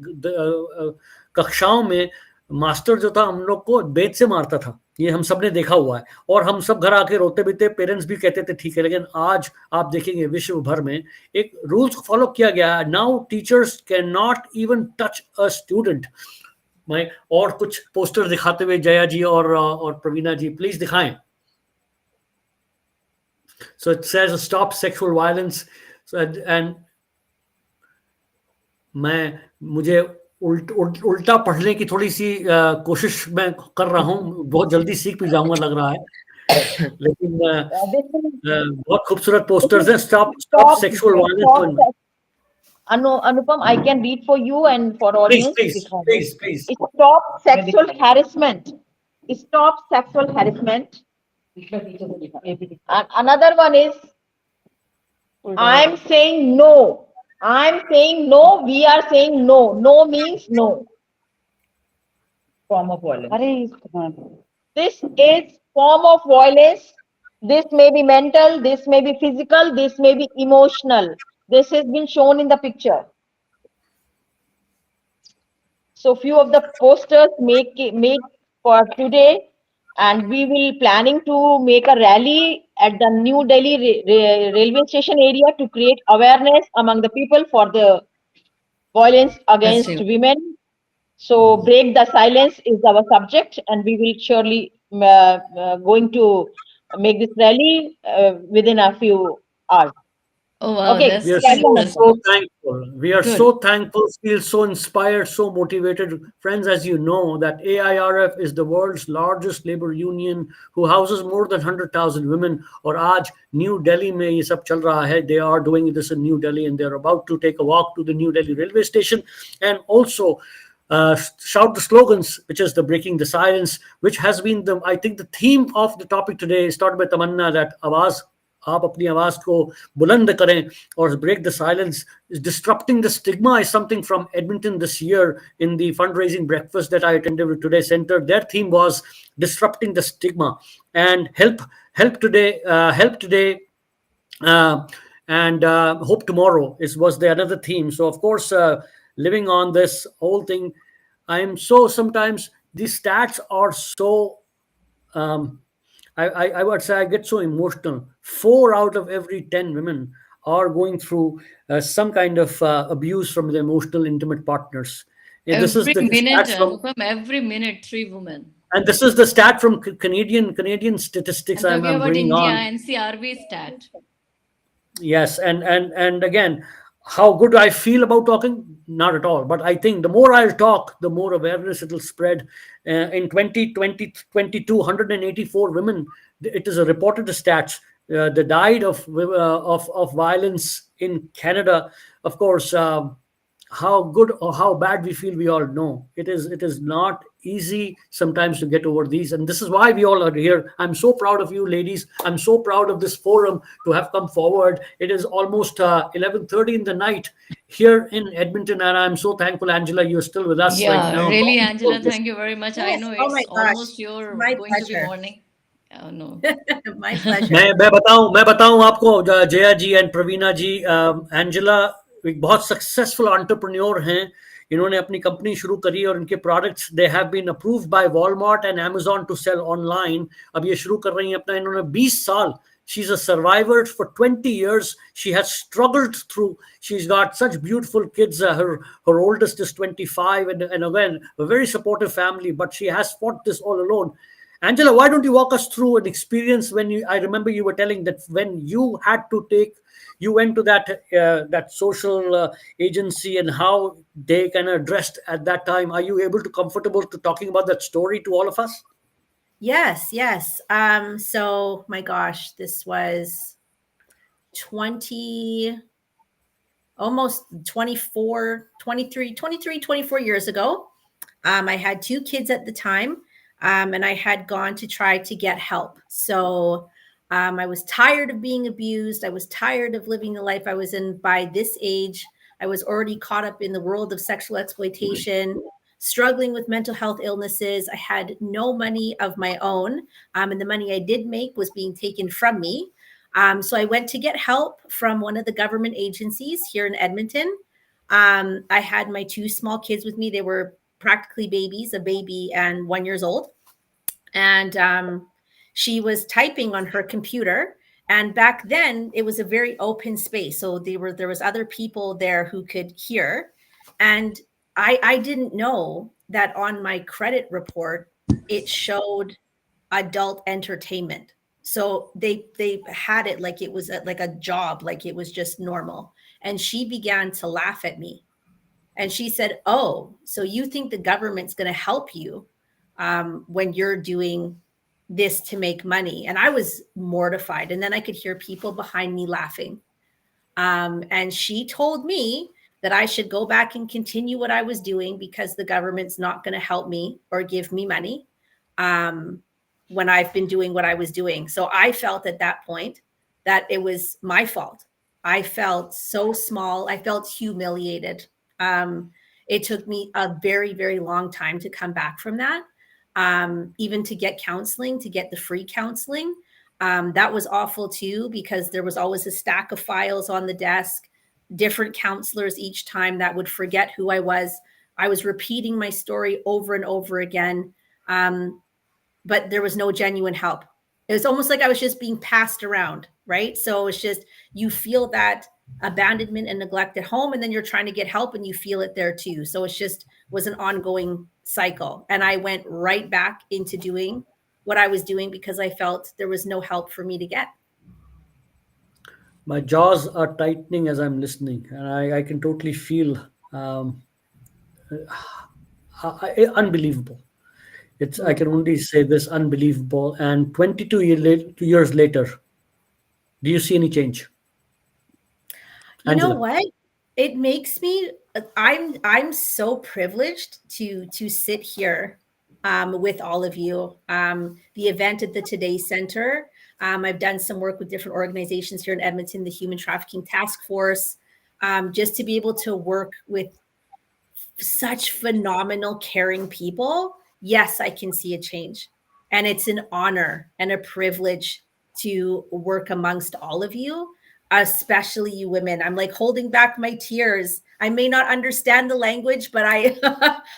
कक्षाओं में मास्टर जो था हम लोग को बेत से मारता था, ये हम सब ने देखा हुआ है और हम सब घर आके रोते भी थे, पेरेंट्स भी कहते थे ठीक है। लेकिन आज आप देखेंगे विश्व भर में एक रूल्स को फॉलो किया गया है। Now teachers can not even touch a student. मैं और कुछ पोस्टर दिखाते हुए जया जी और प्रवीणा जी प्लीज दिखाएं। So it says stop sexual violence and मुझे उल्टा पढ़ने की थोड़ी सी कोशिश मैं कर रहा हूँ, बहुत जल्दी सीख भी जाऊंगा लग रहा है। लेकिन बहुत खूबसूरत पोस्टर्स हैं। Stop sexual violence. Anupam, I can read for you and for audience. Please. Stop sexual harassment. Stop sexual harassment. And another one is, I'm saying no. I'm saying no. We are saying no. No means no. Form of violence. This is form of violence. This may be mental, this may be physical, this may be emotional. This has been shown in the picture. So few of the posters make for today, and we will planning to make a rally at the New Delhi railway station area to create awareness among the people for the violence against women. So break the silence is our subject, and we will surely going to make this rally within a few hours. Oh wow, Okay, that's We are so thankful. We are so thankful, feel so inspired, so motivated. Friends, as you know, that AIRF is the world's largest labor union who houses more than 100,000 women. और आज New Delhi में ये सब चल रहा है. They are doing this in New Delhi and they're about to take a walk to the New Delhi railway station and also shout the slogans, which is the breaking the silence, which has been I think the theme of the topic today is started by Tamanna, that आवाज आप अपनी आवाज को बुलंद करें और break the silence. Is disrupting the stigma is something from Edmonton this year in the fundraising breakfast that I attended with Today Center. Their theme was disrupting the stigma and help today, and hope tomorrow was the another theme. So of course, living on this whole thing, I'm so sometimes these stats are so. I would say I get so emotional. 4 out of every 10 women are going through some kind of abuse from their emotional, intimate partners. And this is the stats from every minute 3 women. And this is the stat from Canadian statistics. I'm talking I'm about bringing India on. NCRB stat. Yes, and again, how good I feel about talking? Not at all. But I think the more I'll talk, the more awareness it'll spread. In 2022, 184 women, it is a reported stats, they died of violence in Canada. Of course, how good or how bad we feel, we all know. It is not easy sometimes to get over these, and this is why we all are here. I'm so proud of you ladies. I'm so proud of this forum to have come forward. It is almost 11:30 in the night here in Edmonton, and I'm so thankful, Angela, you're still with us right now. Really, Angela, thank you very much. I know Oh my it's gosh, almost your my going to be pleasure. morning. Oh no. My pleasure. मैं बताऊं आपको, जया जी and Praveena ji, Angela एक बहुत successful entrepreneur हैं. इन्होंने अपनी company शुरू करी और इनके products they have been approved by Walmart and Amazon to sell online. अब ये शुरू कर रही हैं अपना. इन्होंने 20 साल, she's a survivor for 20 years. She has struggled through. She's got such beautiful kids. Her oldest is 25, and again a very supportive family, but she has fought this all alone. Angela, why don't you walk us through an experience when I remember you were telling that when you had to you went to that social agency, and how they kind of addressed at that time. Are you able to comfortable to talking about that story to all of us? Yes. So my gosh, this was 24 years ago. I had 2 kids at the time, and I had gone to try to get help. So I was tired of being abused. I was tired of living the life I was in. By this age, I was already caught up in the world of sexual exploitation, struggling with mental health illnesses. I had no money of my own, and the money I did make was being taken from me. So I went to get help from one of the government agencies here in Edmonton. I had my 2 small kids with me. They were practically babies, a baby and 1 year old. And she was typing on her computer. And back then it was a very open space. So there was other people there who could hear. And I didn't know that on my credit report, it showed adult entertainment. So they had it like it was like a job, like it was just normal. And she began to laugh at me. And she said, "Oh, so you think the government's going to help you when you're doing this to make money?" And I was mortified. And then I could hear people behind me laughing. And she told me that I should go back and continue what I was doing because the government's not going to help me or give me money when I've been doing what I was doing. So I felt at that point that it was my fault. I felt so small. I felt humiliated. It took me a very, very long time to come back from that. Even to get counseling, to get the free counseling. That was awful too, because there was always a stack of files on the desk, different counselors each time that would forget who I was. I was repeating my story over and over again. But there was no genuine help. It was almost like I was just being passed around, right? So it's just, you feel that abandonment and neglect at home, and then you're trying to get help and you feel it there too. So it's just was an ongoing cycle. And I went right back into doing what I was doing because I felt there was no help for me to get. My jaws are tightening as I'm listening, and I can totally feel unbelievable. I can only say this, unbelievable. And 22 years later, do you see any change? You know what? It makes me, I'm so privileged to sit here with all of you. The event at the Today Center, I've done some work with different organizations here in Edmonton, the Human Trafficking Task Force, just to be able to work with such phenomenal, caring people. Yes, I can see a change. And it's an honor and a privilege to work amongst all of you, especially you women. I'm like holding back my tears. I may not understand the language, but I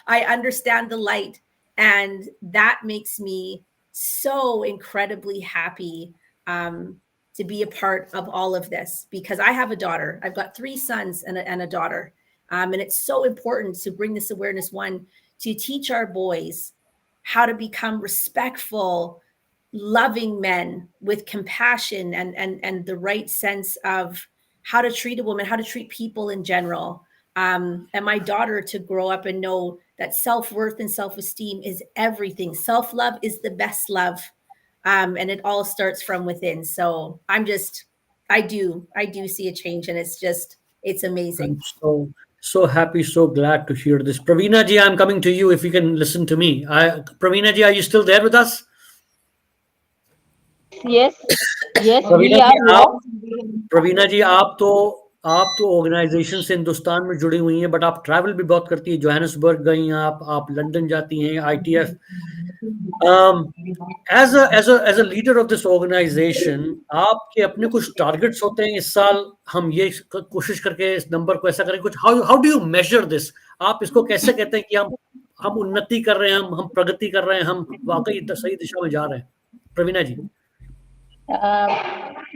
understand the light. And that makes me so incredibly happy to be a part of all of this, because I have a daughter. I've got 3 sons and a daughter. And it's so important to bring this awareness, one, to teach our boys how to become respectful, loving men with compassion and the right sense of how to treat a woman, how to treat people in general. And my daughter to grow up and know that self-worth and self-esteem is everything. Self-love is the best love. And it all starts from within. So I do see a change, and it's amazing. I'm so happy, so glad to hear this. Praveena ji, I'm coming to you if you can listen to me. Praveena ji, are you still there with us? Yes, प्रवीणा जी, आप तो organisation से हिंदुस्तान में जुड़ी हुई हैं, but आप travel भी बहुत करती है. जोहान्सबर्ग गई हैं आप लंदन जाती हैं, ITF As a leader of this organization, आपके अपने कुछ टारगेट्स होते हैं इस साल हम ये कोशिश करके इस नंबर को ऐसा करें कुछ how do you measure this? आप इसको कैसे कहते हैं कि हम उन्नति कर रहे हैं, हम प्रगति कर रहे हैं, हम वाकई सही दिशा में जा रहे हैं? प्रवीणा जी।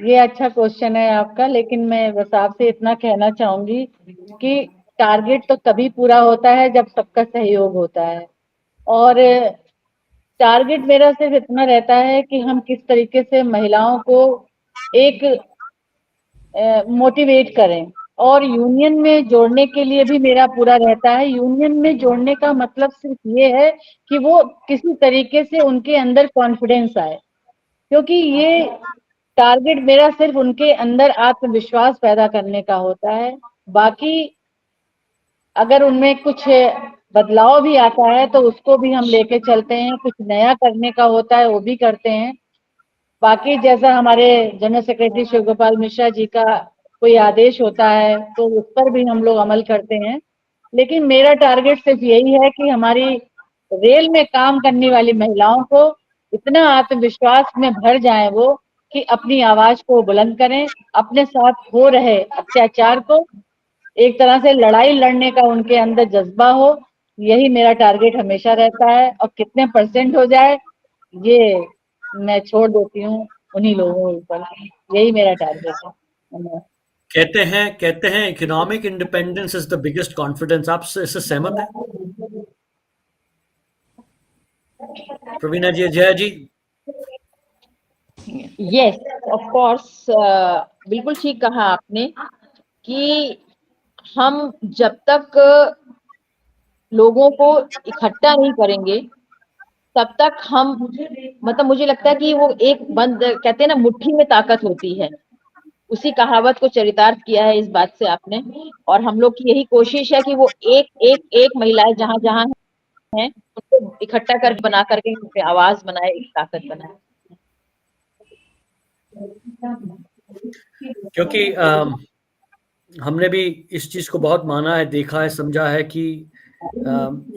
ये अच्छा क्वेश्चन है आपका, लेकिन मैं बस आपसे इतना कहना चाहूंगी कि टारगेट तो तभी पूरा होता है जब सबका सहयोग होता है, और टारगेट मेरा सिर्फ इतना रहता है कि हम किस तरीके से महिलाओं को एक मोटिवेट करें, और यूनियन में जोड़ने के लिए भी मेरा पूरा रहता है। यूनियन में जोड़ने का मतलब सिर्फ ये है कि वो किसी तरीके से उनके अंदर कॉन्फिडेंस आए, क्योंकि ये टारगेट मेरा सिर्फ उनके अंदर आत्मविश्वास पैदा करने का होता है। बाकी अगर उनमें कुछ बदलाव भी आता है तो उसको भी हम लेके चलते हैं, कुछ नया करने का होता है वो भी करते हैं। बाकी जैसा हमारे जनरल सेक्रेटरी शिव गोपाल मिश्रा जी का कोई आदेश होता है तो उस पर भी हम लोग अमल करते हैं। लेकिन मेरा टारगेट सिर्फ यही है कि हमारी रेल में काम करने वाली महिलाओं को इतना आत्मविश्वास में भर जाए वो कि अपनी आवाज को बुलंद करें, अपने साथ हो रहे अत्याचार को एक तरह से लड़ाई लड़ने का उनके अंदर जज्बा हो। यही मेरा टारगेट हमेशा रहता है, और कितने परसेंट हो जाए ये मैं छोड़ देती हूँ उन्हीं लोगों के ऊपर। यही मेरा टारगेट है। कहते हैं economic independence is the biggest confidence. आप इससे सहमत हैं प्रवीणा जी, जया जी? यस, ऑफ कोर्स, बिल्कुल ठीक कहा आपने कि हम जब तक लोगों को इकट्ठा नहीं करेंगे तब तक हम, मतलब मुझे लगता है कि वो एक बंद, कहते हैं ना, मुट्ठी में ताकत होती है, उसी कहावत को चरितार्थ किया है इस बात से आपने। और हम लोग की यही कोशिश है कि वो एक महिलाएं जहां जहां हैं उनको इकट्ठा कर बना करके उन पे आवाज बनाए, एक ताकत बनाए। क्योंकि हमने भी इस चीज को बहुत माना है, देखा है, समझा है कि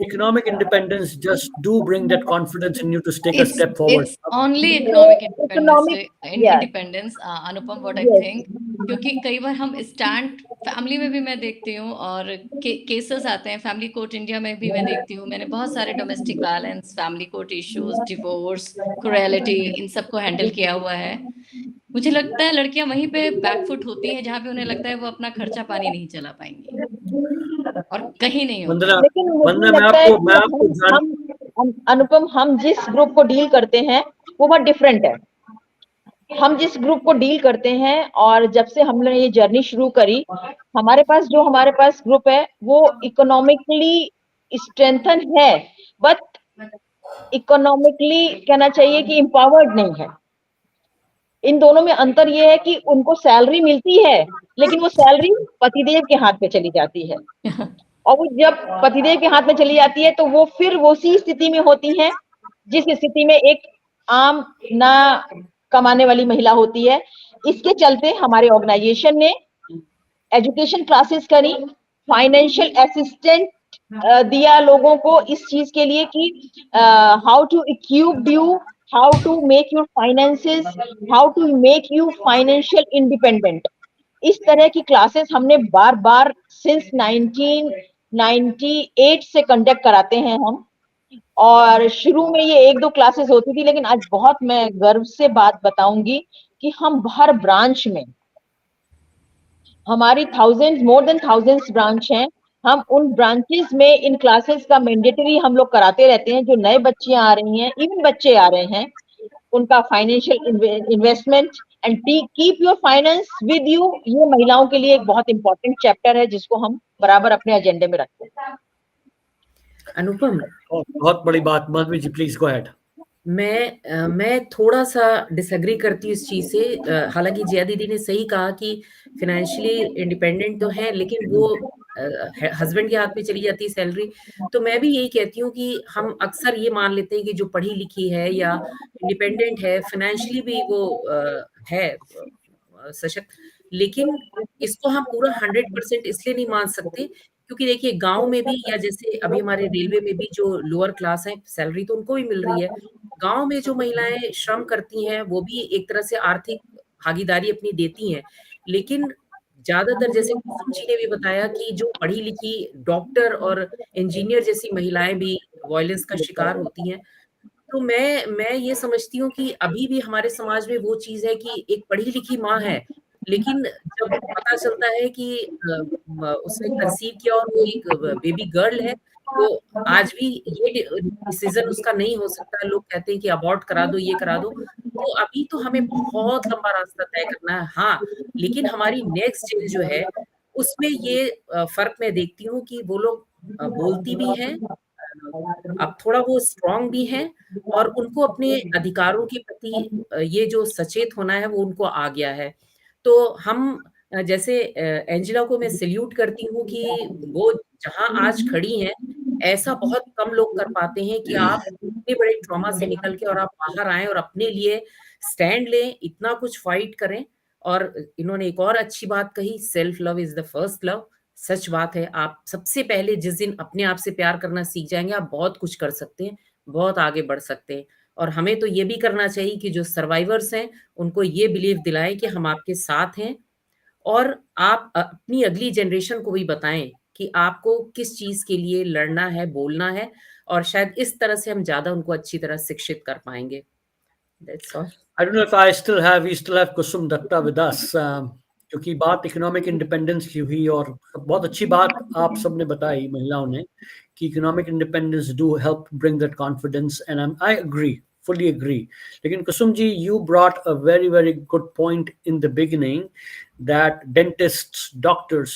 economic independence just do bring that confidence in you to take a step forward. It's only economic Economic, yeah, independence, Anupam, what I yes. think, क्योंकि कई बार हम स्टैंड फैमिली में भी मैं देखती हूँ, और केसेस आते हैं फैमिली कोर्ट इंडिया में भी मैं देखती हूँ। मैंने बहुत सारे domestic violence, family court issues, divorce, cruelty, इन सबको हैंडल किया हुआ है। मुझे लगता है लड़कियां वहीं पे बैकफुट होती हैं जहाँ पे उन्हें लगता है वो अपना खर्चा पानी नहीं चला पाएंगी, और कहीं नहीं होता। वंदना, लेकिन मुझे वंदना, लगता है कि अनुपम, हम जिस ग्रुप को डील करते हैं वो बहुत डिफरेंट है। हम जिस ग्रुप को डील करते हैं, और जब से हमने ये जर्नी शुरू करी, हमारे पास ग्रुप है वो इकोनॉमिकली स्ट्रेंथन है, बट इकोनॉमिकली कहना चाहिए कि एम्पावर्ड नहीं है। इन दोनों में अंतर ये है कि उनको सैलरी मिलती है, लेकिन वो सैलरी पतिदेव के हाथ में चली जाती है। और वो जब पतिदेव के हाथ में चली जाती है तो वो फिर उसी स्थिति में होती है जिस स्थिति में एक आम ना कमाने वाली महिला होती है। इसके चलते हमारे ऑर्गेनाइजेशन ने एजुकेशन क्लासेस करी, फाइनेंशियल असिस्टेंट दिया लोगों को इस चीज के लिए कि how to equip you, how to make your finances, how to make you financial independent. इस तरह की क्लासेस हमने बार बार सिंस 1998 से कंडक्ट कराते हैं हम। और शुरू में ये 1-2 क्लासेस होती थी, लेकिन आज बहुत मैं गर्व से बात बताऊंगी कि हम हर ब्रांच में, हमारी मोर देन थाउजेंड्स ब्रांच हैं, हम उन ब्रांचेस में इन क्लासेस का मैंडेटरी हम लोग कराते रहते हैं। जो नए बच्चियां आ रही हैं, इवन बच्चे आ रहे हैं, उनका financial investment and keep your finance with you, ये महिलाओं के लिए एक बहुत इंपॉर्टेंट चैप्टर है जिसको हम बराबर अपने एजेंडे में रखते हैं। अनुपम, बहुत बड़ी बात। माधवी जी, प्लीज गो अहेड। मैं थोड़ा सा डिसएग्री करती हूँ इस चीज से। हालांकि जया दीदी ने सही कहा कि फाइनेंशियली इंडिपेंडेंट तो है, लेकिन वो हस्बैंड के हाथ में चली जाती है सैलरी। तो मैं भी यही कहती हूँ कि हम अक्सर ये मान लेते हैं कि जो पढ़ी लिखी है या इंडिपेंडेंट है, फाइनेंशियली भी वो है सशक्त, लेकिन इसको हम पूरा 100% इसलिए नहीं मान सकते क्योंकि देखिए गाँव में भी या जैसे अभी हमारे रेलवे में भी जो लोअर क्लास है, सैलरी तो उनको भी मिल रही है। गाँव में जो महिलाएँ श्रम करती हैं, वो भी एक तरह से आर्थिक भागीदारी अपनी देती हैं। लेकिन ज़्यादातर जैसे कुसुम जी ने भी बताया कि जो पढ़ी-लिखी डॉक्टर और इंजीनियर जैसी महिलाएँ भी वॉयलेंस का शिकार होती हैं। तो मैं ये समझती हूँ कि अभी भी हमारे समाज में वो चीज़ है कि एक पढ़ी-लिखी माँ है, लेकिन जब पता चलता है कि उसने कंसीव किया और वो एक बेबी गर्ल है, तो आज भी ये डिसीज़न उसका नहीं हो सकता। लोग कहते हैं कि अबॉर्ट करा दो, ये करा दो। तो अभी तो हमें बहुत लंबा रास्ता तय करना है। हाँ, लेकिन हमारी नेक्स्ट जेन जो है, उसमें ये फ़र्क मैं देखती हूँ कि वो लोग बोलती भी हैं, अब थोड़ा वो स्ट्रॉन्ग भी हैं और उनको अपने अधिकारों के प्रति ये जो सचेत होना है वो उनको आ गया है। तो हम जैसे एंजेला को मैं सैल्यूट करती हूँ कि वो जहाँ आज खड़ी हैं, ऐसा बहुत कम लोग कर पाते हैं कि आप इतने बड़े ट्रॉमा से निकल के और आप बाहर आएँ और अपने लिए स्टैंड लें, इतना कुछ फाइट करें। और इन्होंने एक और अच्छी बात कही, self love is the first love. सच बात है, आप सबसे पहले जिस दिन अपने आप से प्यार करना सीख जाएँगे, आप बहुत कुछ कर सकते हैं, बहुत आगे बढ़ सकते हैं। और हमें तो ये भी करना चाहिए कि जो सर्वाइवर्स हैं, उनको ये बिलीव दिलाएँ कि हम आपके साथ हैं और आप अपनी अगली जनरेशन को भी बताएँ कि आपको किस चीज़ के लिए लड़ना है, बोलना है और शायद इस तरह से हम ज़्यादा उनको अच्छी तरह शिक्षित कर पाएँगे। That's all. I don't know if we still have Kusum Datta with us. क्योंकि बात इकोनॉमिक इंडिपेंडेंस की हुई और बहुत अच्छी बात आप सबने बताई महिलाओं ने कि economic independence do help bring that confidence and I agree fully agree. Lekin Kusum ji, you brought a very, very good point in the beginning that dentists, doctors,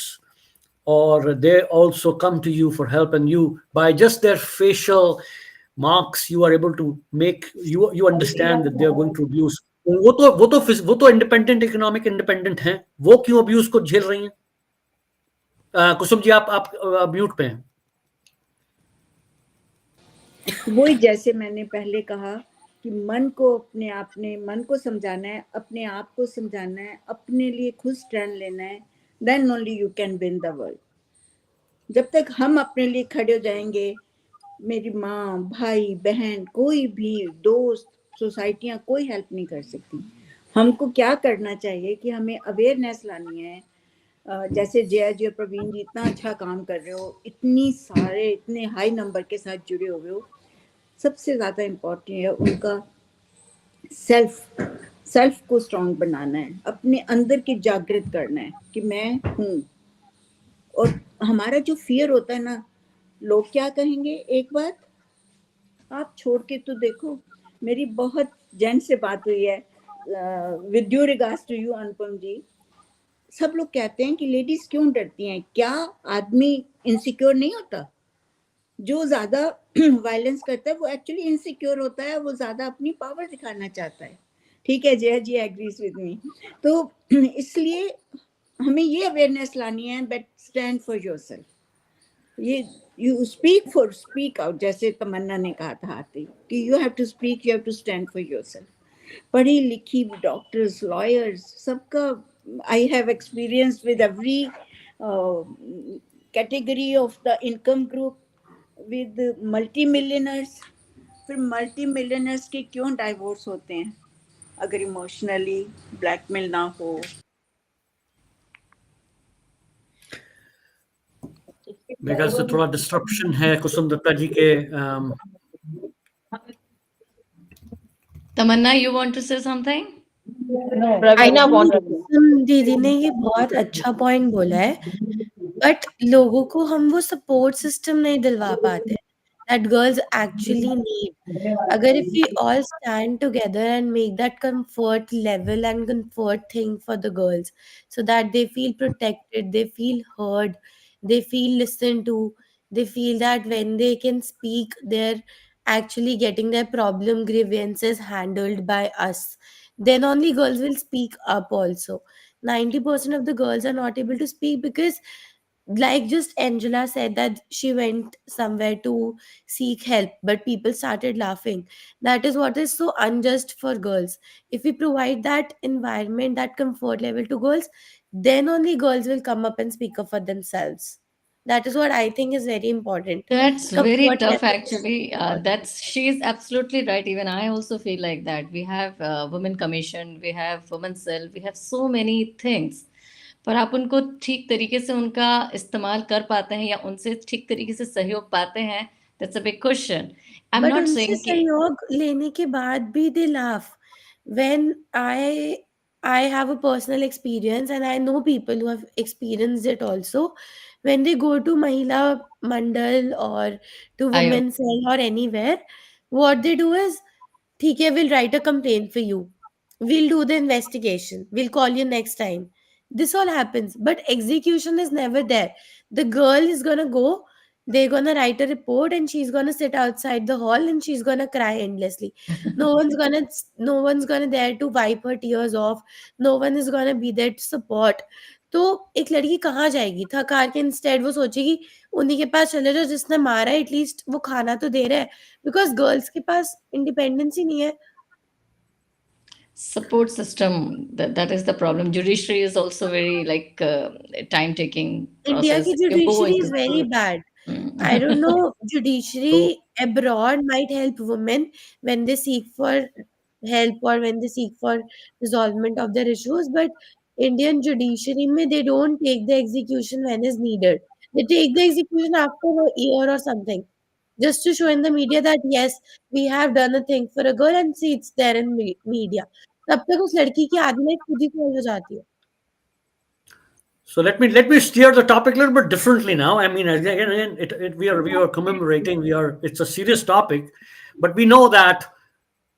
or they also come to you for help, and you, by just their facial marks, you are able to make you understand that they are going to abuse. वो तो independent economic independent हैं, वो क्यों abuse को झेल रही हैं? कुसुम जी आप म्यूट पे हैं। वही जैसे मैंने पहले कहा कि मन को अपने आप ने मन को समझाना है, अपने आप को समझाना है, अपने लिए खुद स्टैंड लेना है, then only you can win the world. जब तक हम अपने लिए खड़े हो जाएंगे, मेरी माँ, भाई, बहन, कोई भी दोस्त, सोसाइटियाँ कोई हेल्प नहीं कर सकती। हमको क्या करना चाहिए कि हमें अवेयरनेस लानी है। जैसे जया जी और प्रवीण जी इतना अच्छा काम कर रहे हो, इतने हाई नंबर के साथ जुड़े हुए हो। सबसे ज़्यादा इम्पोर्टेंट है उनका सेल्फ को स्ट्रॉन्ग बनाना है, अपने अंदर की जागृत करना है कि मैं हूँ। और हमारा जो फियर होता है ना, लोग क्या कहेंगे, एक बात आप छोड़ के तो देखो। मेरी बहुत जेंट से बात हुई है, with due regards to you Anupam ji. सब लोग कहते हैं कि लेडीज क्यों डरती हैं, क्या आदमी इनसिक्योर नहीं होता? जो ज्यादा वायलेंस करता है वो एक्चुअली इनसिक्योर होता है, वो ज्यादा अपनी पावर दिखाना चाहता है। ठीक है, Jaya ji agrees with me. तो इसलिए हमें ये अवेयरनेस लानी है, बट स्टैंड फॉर योरसेल्फ। ये यू स्पीक आउट, जैसे तमन्ना ने कहा था आते कि you have to speak, you have to stand for yourself. पढ़ी लिखी डॉक्टर्स, लॉयर्स, सबका I have experience with every category of the income group, with multi millionaires. फिर मल्टी मिलियनर्स के क्यों डाइवोर्स होते हैं? अगर इमोशनली ब्लैकमेल ना हो। मेरे ख्याल से थोड़ा डिस्ट्रप्शन है कुसुम दत्ता जी के। तमन्ना, you want to say something? दीदी ने ये बहुत अच्छा पॉइंट बोला है, बट लोगों को हम वो सपोर्ट सिस्टम नहीं दिलवा पाते that girls actually need. Agar if we all stand together and make that comfort level and comfort thing for the girls so that they feel protected, they feel heard, they feel listened to, they feel that when they can speak, they're actually getting their problem grievances handled by us, then only girls will speak up also. 90% of the girls are not able to speak because, like just Angela said, that she went somewhere to seek help, but people started laughing. That is what is so unjust for girls. If we provide that environment, that comfort level to girls, then only girls will come up and speak up for themselves. That is what I think is very important. That's very Comfort tough, level is actually. important. She's absolutely right. Even I also feel like that. We have women commission, we have women cell, we have so many things. पर आप उनको ठीक तरीके से उनका इस्तेमाल कर पाते हैं या उनसे ठीक तरीके से सहयोग पाते हैं? That's a big question. I'm But not उनसे saying कि सहयोग लेने के बाद भी they laugh. When I have a personal experience and I know people who have experienced it also. When they go to Mahila Mandal or to आयो Women's Cell or anywhere, what they do is, ठीक है, we'll write a complaint for you. We'll do the investigation. We'll call you next time. This all happens, but execution is never there. The girl is gonna go, they're gonna write a report, and she's gonna sit outside the hall and she's gonna cry endlessly. No one's gonna there to wipe her tears off. No one is gonna be there to support. तो एक लड़की कहाँ जाएगी? थक हार के instead वो सोचेगी उन्हीं के पास चले जाओ जिसने मारा है, एटलीस्ट वो खाना तो दे रहा है. बिकॉज गर्ल्स के पास इंडिपेंडेंस ही नहीं है. support system, that is the problem. Judiciary is also very like time taking India process. की You go judiciary into is very court. bad. Mm. I don't know, So judiciary abroad might help women when they seek for help or when they seek for resolvement of their issues, but Indian judiciary mein they don't take the execution when is needed. They take the execution after a year or something, just to show in the media that yes, we have done a thing for a girl and see it's there in media. तब तक उस लड़की की आधी life खुद ही खत्म हो जाती है. So let me steer the topic a little bit differently now. I mean, again, we are commemorating. It's a serious topic, but we know that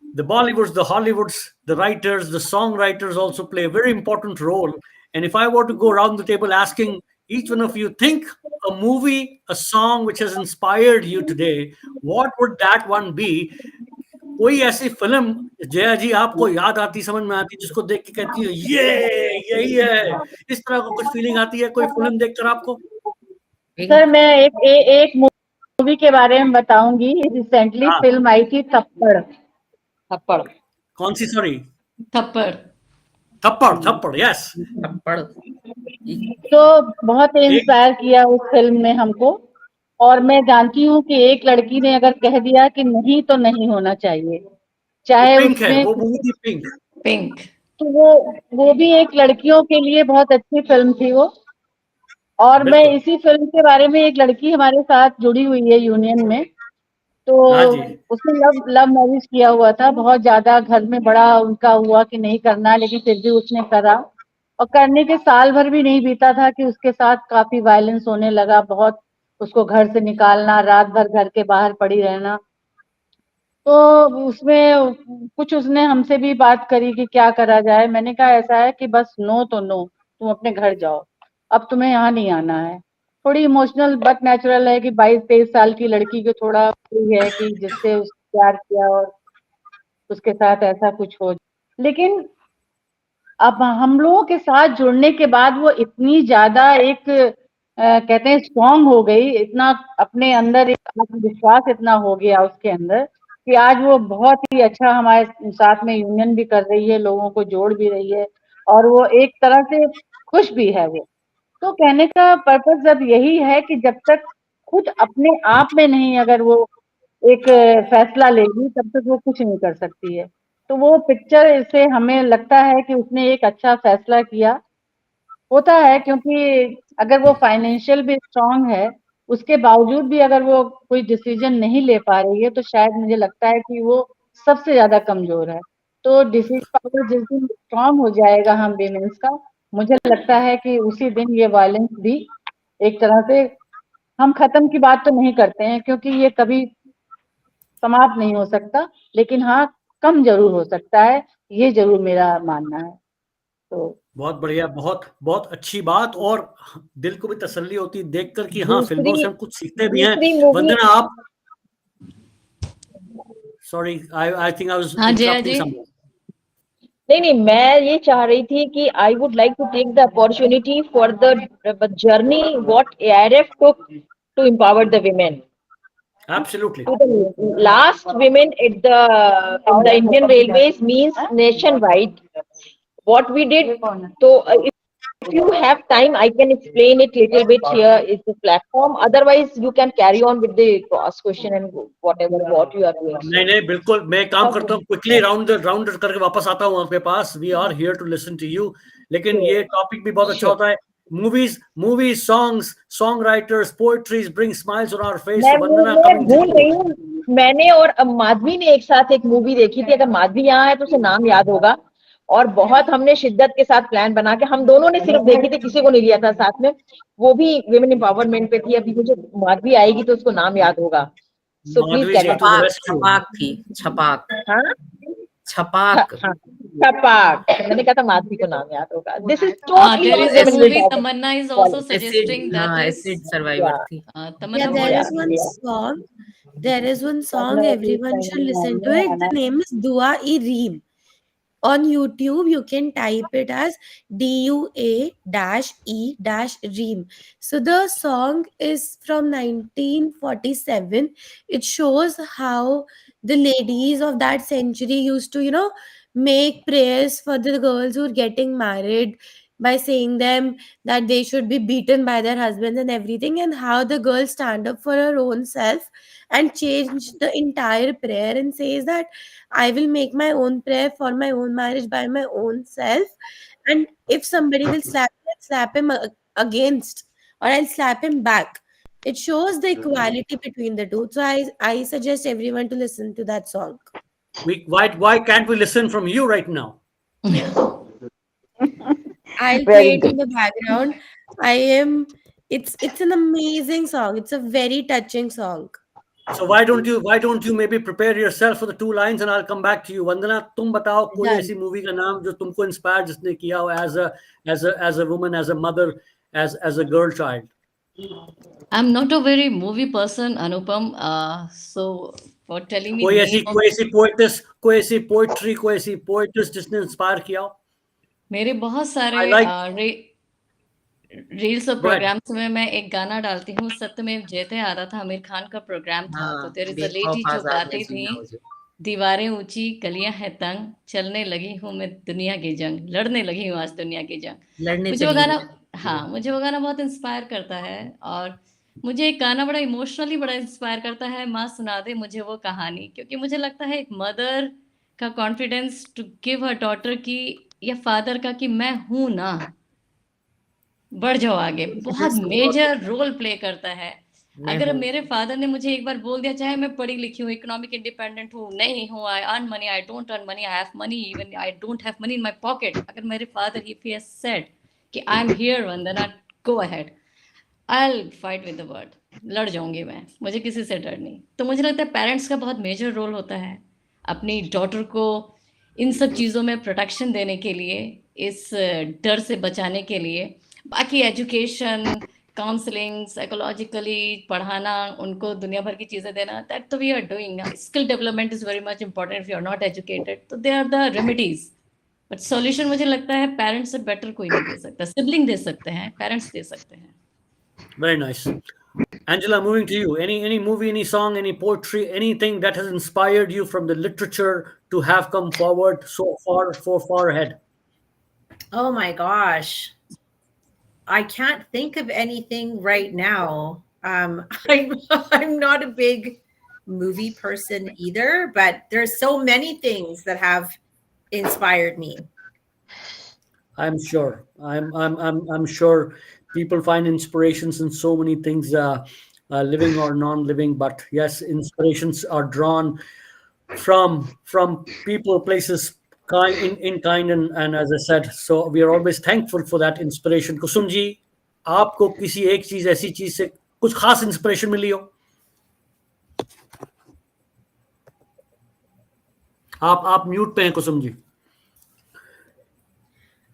the Bollywoods, the Hollywoods, the writers, the songwriters also play a very important role. And if I were to go around the table asking each one of you, think a movie, a song which has inspired you today, what would that one be? कोई ऐसी film Jaya जी आपको याद आती, समझ में आती, जिसको देख के कहती है ये यही है, इस तरह को कुछ फीलिंग आती है कोई फिल्म देखकर आपको? सर मैं एक मूवी के बारे में बताऊंगी. रिसेंटली फिल्म आई थी थप्पड़. थप्पड़. कौन सी? सॉरी, थप्पड़. थप्पड़. यस, थप्पड़. तो बहुत इंस्पायर किया उस फिल्म में हमको. और मैं जानती हूँ कि एक लड़की ने अगर कह दिया कि नहीं तो नहीं होना चाहिए, चाहे पिंक है, उसमें वो मूवी थी पिंक. पिंक. तो वो भी एक लड़कियों के लिए बहुत अच्छी फिल्म थी वो. और मैं बिल्कुल. इसी फिल्म के बारे में, एक लड़की हमारे साथ जुड़ी हुई है यूनियन में, तो हाँ जी. उसने लव मैरिज किया हुआ था. बहुत ज्यादा घर में बड़ा उनका हुआ कि नहीं करना, लेकिन फिर भी उसने करा. और करने के साल भर भी नहीं बीता था कि उसके साथ काफी वायलेंस होने लगा. बहुत उसको घर से निकालना, रात भर घर के बाहर पड़ी रहना. तो उसमें कुछ उसने हमसे भी बात करी कि क्या करा जाए. मैंने कहा ऐसा है कि बस नो तो नो, तुम अपने घर जाओ, अब तुम्हें यहाँ नहीं आना है. थोड़ी इमोशनल बट नेचुरल है कि 22-23 साल की लड़की को थोड़ा है कि जिससे उसने प्यार किया और उसके साथ ऐसा कुछ हो. लेकिन अब हम लोगों के साथ जुड़ने के बाद वो इतनी ज्यादा एक कहते हैं स्ट्रांग हो गई, इतना अपने अंदर एक आत्मविश्वास इतना हो गया उसके अंदर कि आज वो बहुत ही अच्छा हमारे साथ में यूनियन भी कर रही है, लोगों को जोड़ भी रही है, और वो एक तरह से खुश भी है वो. तो कहने का पर्पस अब यही है कि जब तक खुद अपने आप में नहीं अगर वो एक फैसला लेगी तब तक वो कुछ नहीं कर सकती है. तो वो पिक्चर से हमें लगता है कि उसने एक अच्छा फैसला किया. होता है क्योंकि अगर वो फाइनेंशियल भी स्ट्रांग है, उसके बावजूद भी अगर वो कोई डिसीजन नहीं ले पा रही है, तो शायद मुझे लगता है कि वो सबसे ज्यादा कमजोर है. तो डिसीजन पावर जिस दिन स्ट्रांग हो जाएगा हम विमेंस का, मुझे लगता है कि उसी दिन ये वायलेंस भी एक तरह से, हम खत्म की बात तो नहीं करते हैं क्योंकि ये कभी समाप्त नहीं हो सकता, लेकिन हाँ कम जरूर हो सकता है, ये जरूर मेरा मानना है. तो बहुत बढ़िया, बहुत बहुत अच्छी बात, और दिल को भी तसल्ली होती है देखकर कि हाँ फिल्मों से हम कुछ सीखते भी हैं. वंदना आप, sorry I think I was interrupting someone. नहीं, मैं ये चाह रही थी कि I would like to take the opportunity for the journey what ARF took to empower the women. Absolutely. To the last women in the Indian Railways means nationwide. What we did, so it's if you have time, I can explain it little bit here. It's a platform. Otherwise, you can carry on with the cross question and whatever what you are doing. नहीं नहीं बिल्कुल मैं काम करता हूँ quickly round करके वापस आता हूँ आपके पास. We are here to listen to you. लेकिन ये टॉपिक भी बहुत अच्छा होता है. Movies songs song writers poetries bring smiles on our face. मैं भूल रही हूँ. मैंने और माधवी ने एक साथ एक मूवी देखी थी. अगर माधवी यहाँ है तो उसे नाम याद होगा. और बहुत हमने शिद्दत के साथ प्लान बना के हम दोनों ने सिर्फ देखी थी, किसी को नहीं लिया था साथ में. वो भी विमेन एम्पावरमेंट पे थी. अभी मुझे माधवी आएगी तो उसको नाम याद होगा. सो प्लीज छपाक थी. छपाक. हाँ छपाक. छपाक. मैंने कहा था माधवी को नाम याद होगा. This is there is a movie Tamanna is also suggesting that is acid survivor थी. Tamanna there is one song. There is one song everyone should listen to it. The name is Dua-e-Reem. On YouTube, you can type it as DUA-E-Reem. So the song is from 1947. It shows how the ladies of that century used to, make prayers for the girls who are getting married by saying them that they should be beaten by their husbands and everything, and how the girls stand up for her own self and change the entire prayer and says that I will make my own prayer for my own marriage by my own self, and if somebody will slap me, I'll slap him against, or I'll slap him back. It shows the equality between the two. So I suggest everyone to listen to that song. Why can't we listen from you right now? I'll play it in the background. It's an amazing song. It's a very touching song. So why don't you maybe prepare yourself for the 2 lines and I'll come back to you. Vandana, तुम बताओ कोई ऐसी movie का नाम जो तुमको inspire जिसने किया हो as a woman, as a mother, as a girl child. I'm not a very movie person, Anupam. So for telling me कोई ऐसी poetess, कोई ऐसी poetry, कोई ऐसी poetess जिसने इंस्पायर किया हो. मेरे बहुत सारे रील्स और प्रोग्राम्स में मैं एक गाना डालती हूँ. सत्यमेव जयते आ रहा था, आमिर खान का प्रोग्राम था. तो देयर इज अ लेडी जो गाती थी, दीवारें ऊंची गलियां हैं तंग, चलने लगी हूँ मैं दुनिया की जंग, लड़ने लगी हूँ आज दुनिया की जंग. मुझे वो गाना बहुत इंस्पायर करता है. और मुझे एक गाना बड़ा इमोशनली बड़ा इंस्पायर करता है, माँ सुना दे मुझे वो कहानी. क्योंकि मुझे लगता है एक मदर का confidence to give her daughter की या फादर का कि मैं हूं ना, बढ़ जाओ आगे, बहुत मेजर रोल प्ले करता है. अगर मेरे फादर ने मुझे एक बार बोल दिया, चाहे मैं पढ़ी लिखी हूँ, इकोनॉमिक इंडिपेंडेंट हूँ, नहीं हूँ, I earn money, I don't earn money, I have money, even I don't have money in my pocket, अगर मेरे father if he has said कि I am here Vandana, go ahead, I will fight with the world, लड़ जाऊंगी मैं, मुझे किसी से डर नहीं. तो मुझे लगता है पेरेंट्स का बहुत मेजर रोल होता है अपनी डॉटर को इन सब चीज़ों में प्रोटेक्शन देने के लिए, इस डर से बचाने के लिए. बाकी एजुकेशन, काउंसलिंग, साइकोलॉजिकली पढ़ाना, उनको दुनिया भर की चीज़ें देना, दैट तो we are doing. Skill development is very much important. If you are not educated तो they are the remedies, but solution मुझे लगता है पेरेंट्स से बेटर कोई नहीं दे सकता. सिबलिंग दे सकते हैं, पेरेंट्स दे सकते हैं. Very nice. Angela, moving to you. Any movie, any song, any poetry, anything that has inspired you from the literature to have come forward so far ahead? Oh my gosh. I can't think of anything right now. I'm not a big movie person either, but there's so many things that have inspired me. I'm sure. I'm sure people find inspirations in so many things, living or non-living. But yes, inspirations are drawn from people, places, in kind, and as I said, so we are always thankful for that inspiration. Kusum ji, आपको किसी एक चीज, ऐसी चीज से कुछ खास inspiration मिली हो? आप म्यूट पे हैं कुसुम जी.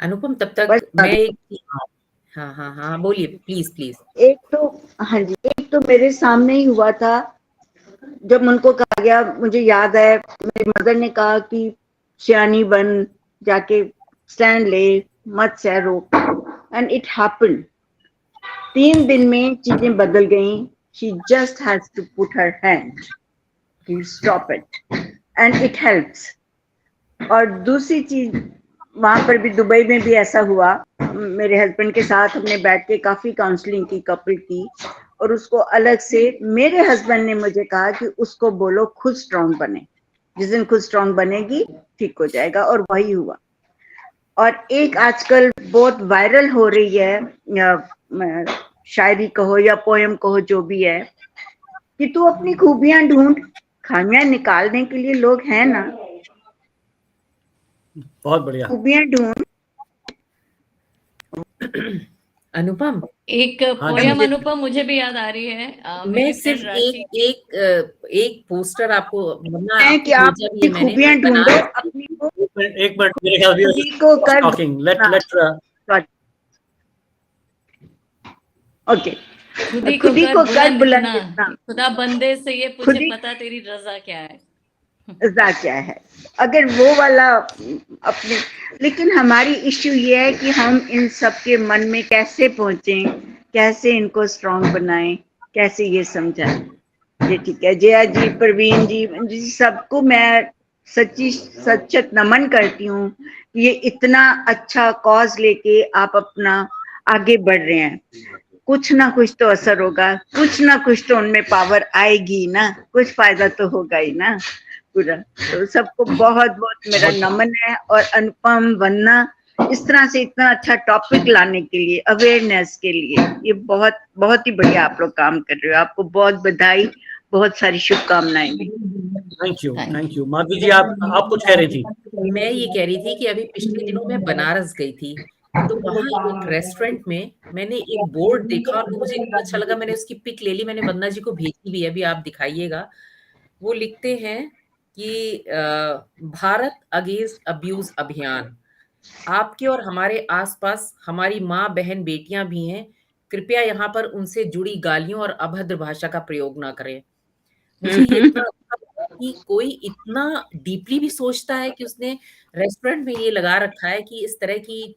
अनुपम, तब तक मैं हाँ बोलिए प्लीज. एक तो मेरे सामने ही हुआ था जब उनको कहा गया, मुझे याद है मेरी मदर ने कहा कि सियानी बन, जाके स्टैंड ले, मत सह रोक, एंड इट हैपेंड. 3 दिन में चीजें बदल गई. She just has to put her hand to stop it, and it helps. और दूसरी चीज वहां पर भी दुबई में भी ऐसा हुआ। मेरे हस्बैंड के साथ हमने बैठ के काफी काउंसलिंग की, कपल की, और उसको अलग से मेरे हस्बैंड ने मुझे कहा कि उसको बोलो खुद स्ट्रांग बने, जिस दिन खुद स्ट्रांग बनेगी ठीक हो जाएगा, और वही हुआ। और एक आजकल बहुत वायरल हो रही है शायरी कहो या पोयम कहो, जो भी है, कि तू अपनी खूबियां ढूंढ, खामियां निकालने के लिए लोग हैं ना, बहुत बढ़िया। खूबियां ढूंढ। अनुपम, एक हाँ पोयम जी। अनुपम मुझे भी याद आ रही है। मैं मेरी सिर्फ फ्रेंड राशि एक पोस्टर आपको वरना है आपको कि आप भेजा भी अपनी है मैंने, खूबियां ढूंढो, बनारस की। अपनी को एक मिनट, मेरे ख्याल खुद ही को कर टॉकिंग, लेट ओके, खुद ही खुद ही को कर बुलंद बुलंद इतना, इतना, खुदा बंदे से ये खुद पूछे ही पता तेरी रजा क्या है। रजा क्या है। अगर वो वाला अपने, लेकिन हमारी इश्यू ये है कि हम इन सब के मन में कैसे पहुंचे, कैसे इनको स्ट्रांग बनाएं, कैसे ये समझाएं। ये ठीक है, जया जी, प्रवीण जी, सबको मैं सच्ची सचत नमन करती हूँ। ये इतना अच्छा कॉज लेके आप अपना आगे बढ़ रहे हैं। कुछ ना कुछ तो असर होगा, कुछ ना कुछ तो उनमें पावर आएगी ना, कुछ फायदा तो होगा ही ना पूरा। तो सबको बहुत बहुत मेरा नमन है। और अनुपम, वन्ना, इस तरह से इतना अच्छा टॉपिक लाने के लिए, अवेयरनेस के लिए, ये बहुत बहुत ही बढ़िया आप लोग काम कर रहे हो। आपको बहुत बधाई, बहुत सारी शुभकामनाएं भी। Thank you. माधवी जी, आप कुछ कह रही थी? मैं ये कह रही थी कि अभी पिछले दिनों मैं बनारस गई थी, तो वहां एक रेस्टोरेंट में मैंने एक बोर्ड देखा और वो मुझे इतना अच्छा लगा, मैंने उसकी पिक ले ली, मैंने वंदना जी को भेजी भी है, अभी आप दिखाइएगा। वो लिखते हैं कि भारत अगेंस्ट अब्यूज अभियान, आपके और हमारे आसपास हमारी माँ बहन बेटियां भी हैं, कृपया यहाँ पर उनसे जुड़ी गालियों और अभद्र भाषा का प्रयोग ना करें। मुझे ये इतना अच्छा लगा कि कोई इतना डीपली भी सोचता है कि उसने रेस्टोरेंट में ये लगा रखा है कि इस तरह की,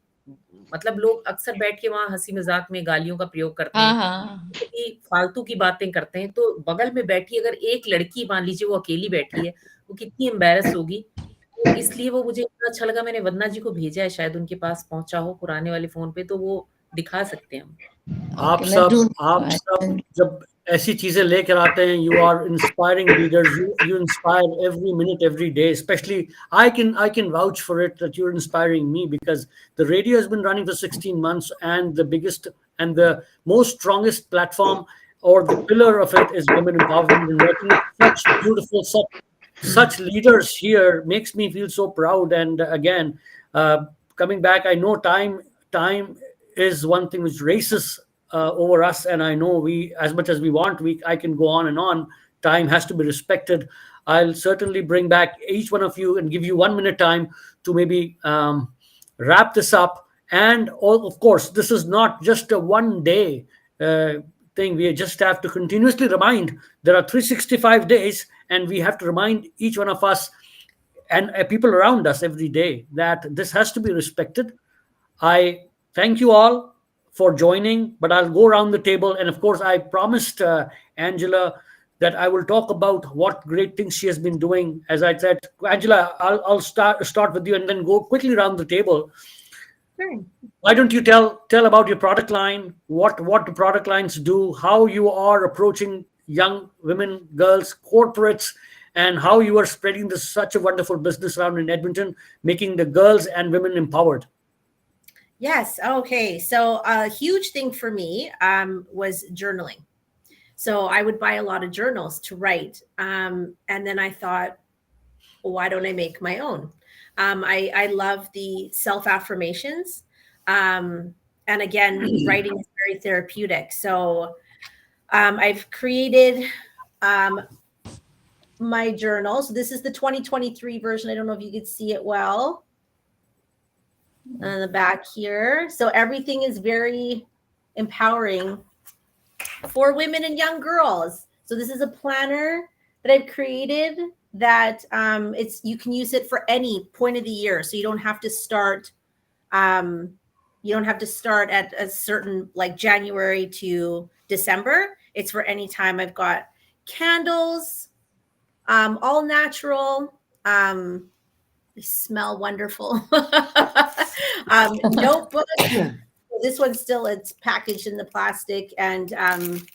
मतलब लोग अक्सर बैठ के वहां हंसी मजाक में गालियों का प्रयोग करते हाँ हैं, हाँ, कि फालतू की बातें करते हैं, तो बगल में बैठी अगर एक लड़की, मान लीजिए वो अकेली बैठी है, वो कितनी एम्बेरस होगी। तो इसलिए वो मुझे इतना अच्छा लगा, मैंने वंदना जी को भेजा है, शायद उनके पास पहुंचा हो पुराने वाले फोन पे, तो वो दिखा सकते हैं हम। आप ओके, मैं सब जब ऐसी चीजें लेकर आते हैं, you are inspiring leaders, you inspire every minute, every day. Especially I can vouch for it that you're inspiring me, because the radio has been running for 16 months, and the biggest and the most strongest platform, or the pillar of it, is women empowerment. And working with such beautiful, such leaders here makes me feel so proud. And again, uh, coming back, I know time is one thing which races over us, and I know we, as much as we want, I can go on and on. Time has to be respected. I'll certainly bring back each one of you and give you 1 minute time to maybe wrap this up. And all, of course, this is not just a one day thing. We just have to continuously remind. There are 365 days, and we have to remind each one of us and people around us every day that this has to be respected. I thank you all for joining, but I'll go around the table. And of course, I promised Angela that I will talk about what great things she has been doing. As I said, Angela, I'll start with you and then go quickly around the table. Sure. Why don't you tell about your product line, what the product lines do, how you are approaching young women, girls, corporates, and how you are spreading this such a wonderful business around in Edmonton, making the girls and women empowered. Yes. Okay. So a huge thing for me was journaling. So I would buy a lot of journals to write. And then I thought, well, why don't I make my own? I love the self-affirmations. And again, writing is very therapeutic. So I've created my journal. So this is the 2023 version. I don't know if you could see it well. On the back here. So everything is very empowering for women and young girls. So this is a planner that I've created that you can use it for any point of the year. So you don't have to start at a certain, like, January to December. It's for any time. I've got candles, all natural, They smell wonderful. Notebook. This one's still, it's packaged in the plastic. And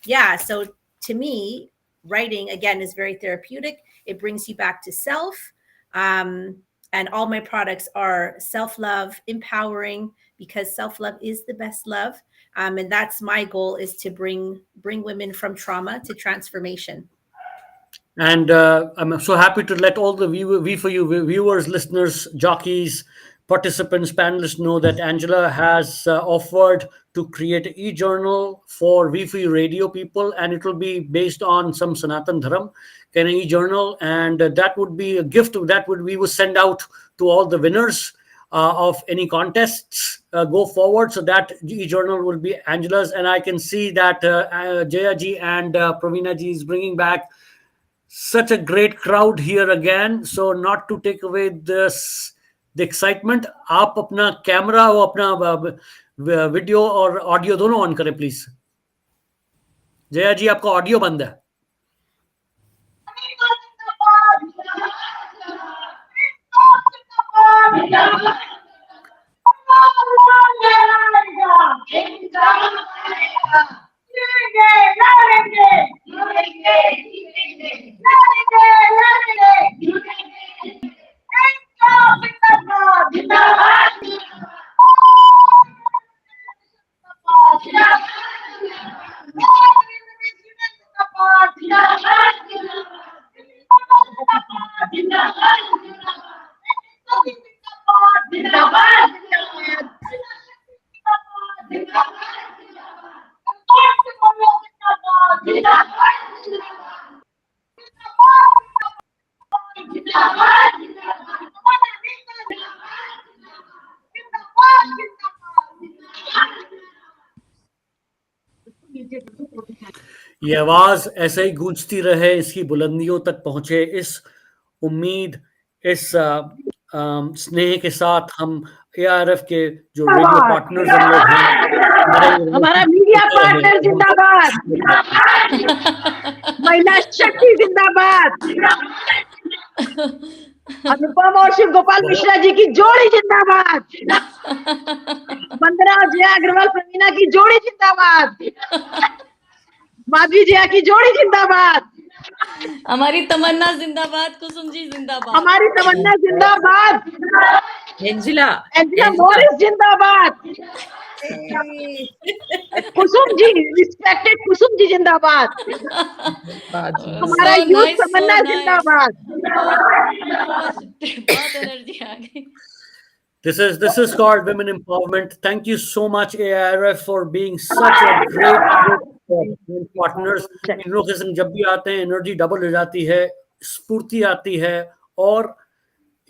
yeah, so to me, writing again is very therapeutic. It brings you back to self. And all my products are self-love, empowering, because self-love is the best love. And that's my goal, is to bring women from trauma to transformation. And I'm so happy to let all the V4U viewers, listeners, jockeys, participants, panelists know that Angela has offered to create an e-journal for V4U radio people, and it will be based on some Sanatan Dharam kind of e-journal, and that would be a gift that we would send out to all the winners of any contests go forward. So that e-journal will be Angela's, and I can see that Jaya ji and Praveena ji is bringing back such a great crowd here again. So not to take away the excitement, आप अपना camera और अपना video और audio दोनों on करें please. Jaya जी आपका audio बंद है. ये आवाज ऐसे ही गूंजती रहे, इसकी बुलंदियों तक पहुंचे, इस उम्मीद, इस स्नेह के साथ हम ARF के जो रेडियो पार्टनर्स हम लोग हैं, हमारा मीडिया पार्टनर जिंदाबाद, महिला शक्ति जिंदाबाद, अनुपम और शिव गोपाल मिश्रा जी की जोड़ी जिंदाबाद, वंदना जया अग्रवाल प्रवीणा की जोड़ी जिंदाबाद, माधवी जया की जोड़ी जिंदाबाद, हमारी तमन्ना जिंदाबाद, कुसुम जी जिंदाबाद, हमारी तमन्ना जिंदाबाद, एंजिला मॉरिस जिंदाबाद, कुसुम जी, रिस्पेक्टेड कुसुम जी जिंदाबाद, हमारा यूथ तमन्ना जिंदाबाद. बहुत एनर्जी आ गई. This is called women empowerment. Thank you so much ARF for being such a great partners. इन लोग के संग जब भी आते हैं एनर्जी डबल हो जाती है, स्फूर्ति आती है, और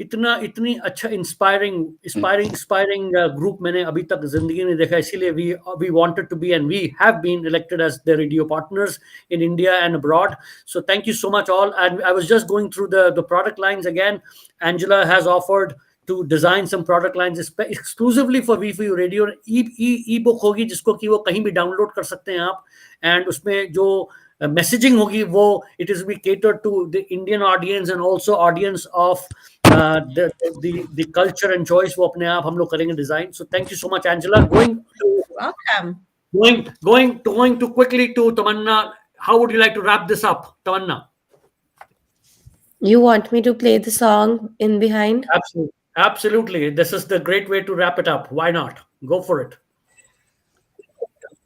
इतनी अच्छा इंस्पायरिंग ग्रुप मैंने अभी तक जिंदगी में देखा. इसीलिए we wanted to be and we have been elected as the radio partners in India and abroad. So thank you so much all. And I was just going through the product lines again. Angela has offered to design some product lines exclusively for V4U Radio. E-book होगी जिसको कि वो कहीं भी download कर सकते हैं आप, and उसमें जो messaging होगी वो it is be catered to the Indian audience and also audience of the culture and choice वो अपने आप हम लोग करेंगे design. So thank you so much Angela. Going to quickly to Tamanna. How would you like to wrap this up, Tamanna? You want me to play the song in behind? Absolutely. This is the great way to wrap it up. Why not? Go for it.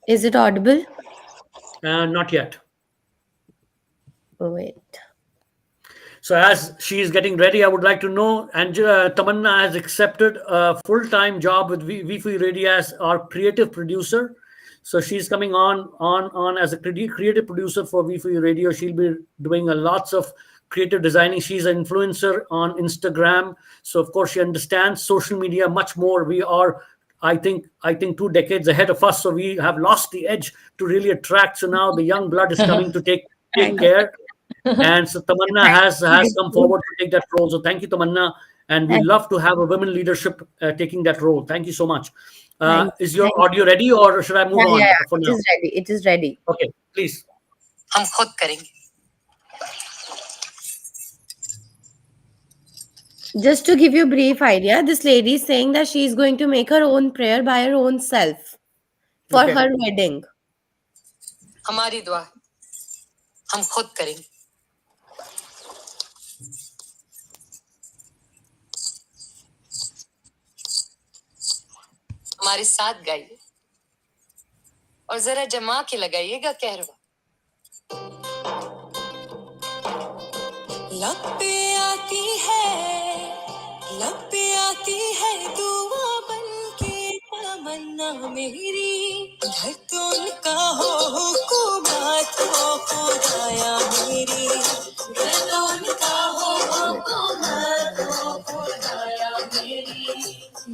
Is it audible? Not yet. Wait. So as she is getting ready, I would like to know, Tamanna has accepted a full-time job with V4U Radio as our creative producer. So she's coming on as a creative producer for V4U Radio. She'll be doing lots of creative designing. She's an influencer on Instagram. So of course she understands social media much more. We are, I think 2 decades ahead of us. So we have lost the edge to really attract. So now the young blood is coming to take care. And so Tamanna has come forward to take that role. So thank you, Tamanna. And we love to have a women leadership taking that role. Thank you so much. Is your audio ready or should I move on? For now? It is ready. Okay, please. हम खुद करेंगे. Just to give you a brief idea, this lady is saying that she is going to make her own prayer by her own self for Okay. her wedding. हमारी दुआ हम खुद करेंगे। हमारे साथ गाइए और जरा जमा के लगाइएगा कहरवा। लब पे आती है दुआ बन के तमन्ना मेरी, घर तो उनका हो हुकूमत हो खुदाया मेरी, घर तो उनका हो हुकूमत हो खुदाया मेरी।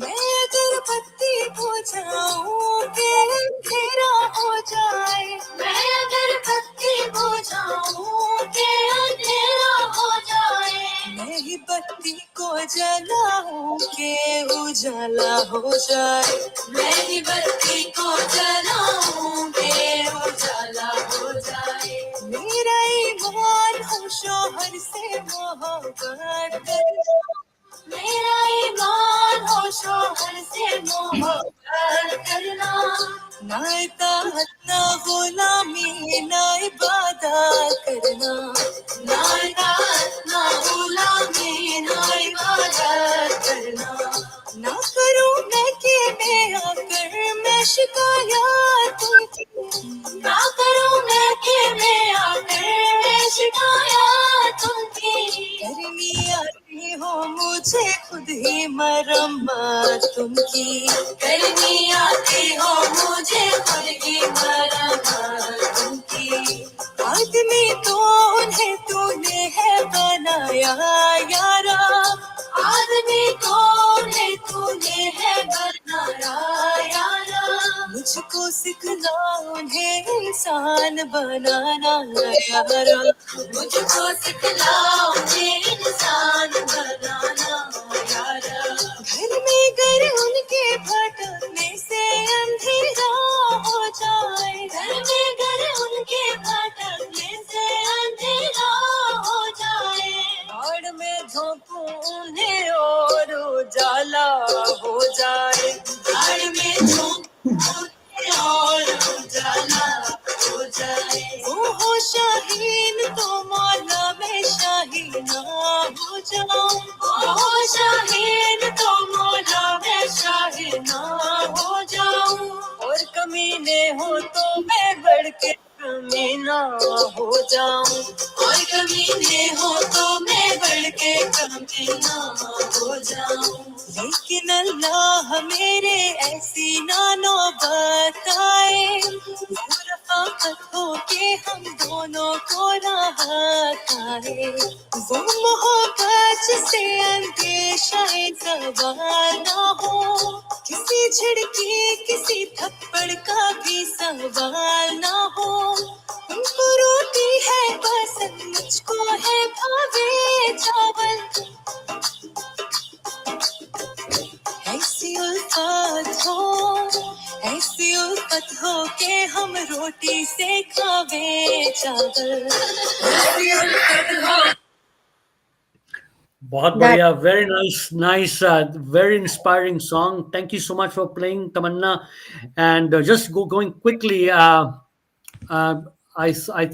मैं अगर बत्ती हो जाऊं के अंधेरा हो जाए, मैं अगर बत्ती हो जाऊं के अंधेरा हो जाए, मैं ही बत्ती को जलाऊं के उजाला हो जाए, मैं ही बत्ती को जलाऊं के उजाला हो जाए। मेरा ईमान हो शौहर से मोहब्बत करना, मेरा ईमान हो शौहर से मोहब्बत करना, ना इताअत ना गुलामी ना इबादत करना, ना इताअत ना गुलामी ना इबादत करना, ना करूं मैं कि मैं आकर मैं शिकायत तुमकी, ना करूं मैं कि मैं आकर मैं शिकायत तुमकी। करनी आती हो मुझे खुद ही मरम्मत तुमकी, करनी आती हो मुझे खुद ही मरम्मत तुमकी। आदमी तो उन्हें तूने है बनाया यारा, आदमी तो उन्हें तूने है बनाया यारा, मुझको सिखला उन्हें इंसान बनाना यारा, मुझको सिखला उन्हें इंसान बनाना यारा। घर में घर उनके भटकने से अंधेरा हो जाए, घर में घर उनके भटकने से अंधेरा हो जाए, बाढ़ में झोंकूं उन्हें और उजाला हो जाए, बाढ़ में झोंकूं उन्हें और उजाला हो जाए। वो हो शाहीन तो मौला में शाहीना हो जाऊं, वो हो शाहीन तो मौला में शाहीना हो जाऊं, और कमीने हो तो मैं बढ़ के कमीना हो जाऊं, और कमीने हो तो मैं बढ़ के कमीना हो जाऊं। लेकिन अल्लाह मेरे ऐसी ना नौबत आए, रफ़ाक़त हो के हम दोनों को राहत आए, वो मोहब्बत से अंदेशा सवाल ना हो, किसी झिड़की किसी थप्पड़ का भी सवाल ना हो। उनको रोटी है पसंद मुझको है भावे चावल, ऐसी उल्फत हो के हम रोटी से खावे चावल, ऐसी उल्फत हो। बहुत बढ़िया, very nice, very inspiring song. Thank you so much for playing, Tamanna. And just going quickly, I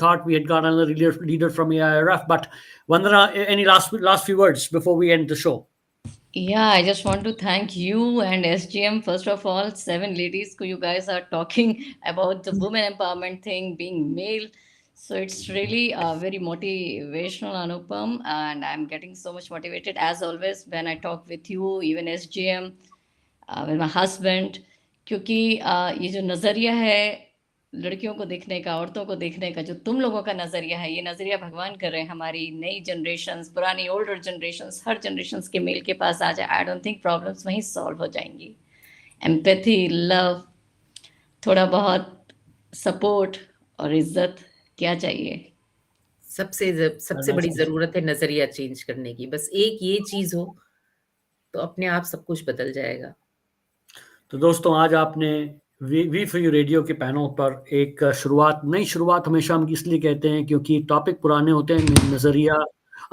thought we had got another leader from AIRF, but Vandana, any last few words before we end the show? Yeah, I just want to thank you and SGM. First of all, 7 ladies who you guys are talking about the women empowerment thing, being male. So it's really very motivational, Anupam, and I'm getting so much motivated as always when I talk with you, even SGM, with my husband. क्योंकि ये जो नज़रिया है लड़कियों को देखने का, औरतों को देखने का, जो तुम लोगों का नज़रिया है, ये नज़रिया भगवान कर रहे हैं हमारी नई जनरेशन्स, पुरानी ओल्डर जनरेशन्स, हर जनरेशन्स के मेल के पास आ जाए। आई डोंट थिंक प्रॉब्लम्स वहीं सॉल्व हो जाएंगी। एम्पैथी, लव, थोड़ा बहुत सपोर्ट और इज्जत, क्या चाहिए? सबसे बड़ी जरूरत है नजरिया चेंज करने की। बस एक ये चीज हो तो अपने आप सब कुछ बदल जाएगा। तो दोस्तों, आज आपने V4U रेडियो के पैनल पर एक नई शुरुआत हमेशा हम इसलिए कहते हैं क्योंकि टॉपिक पुराने होते हैं, नजरिया,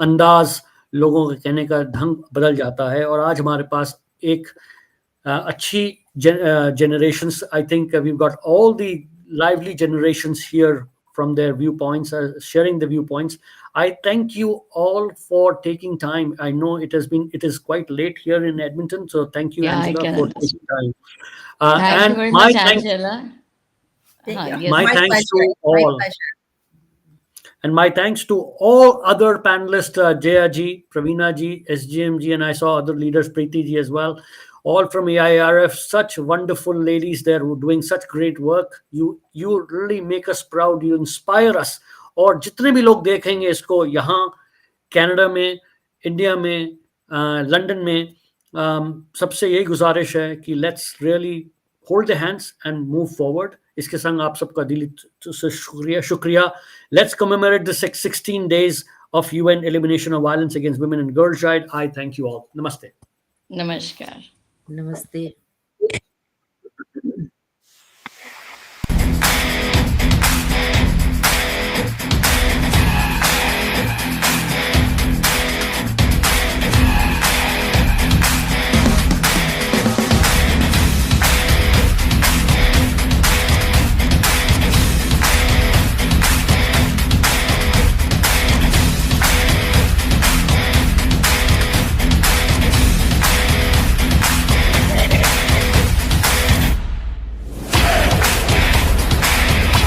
अंदाज लोगों के कहने का ढंग बदल जाता है। और आज हमारे पास एक अच्छी generations, I think we've got all the lively generations here from their viewpoints, sharing the viewpoints. I thank you all for taking time. I know it is quite late here in Edmonton, so thank you, Yeah, I Angela, can for understand. taking time. Thank you And very my much, thanks, Angela. Yeah, Yes. my my thanks pleasure. to My all. pleasure. And my thanks to all other panelists, Jaya ji, Pravina ji, SGM ji, and I saw other leaders, Preeti ji as well, all from AIRF, such wonderful ladies there who are doing such great work. You really make us proud, you inspire us. और जितने भी लोग देखेंगे इसको यहाँ Canada में, India में, London में, सबसे यही गुजारिश है कि let's really hold the hands and move forward. इसके संग आप सबका दिली से शुक्रिया। Let's commemorate the 16 days of UN elimination of violence against women and girl child. I thank you all. Namaste. Namaskar. नमस्ते।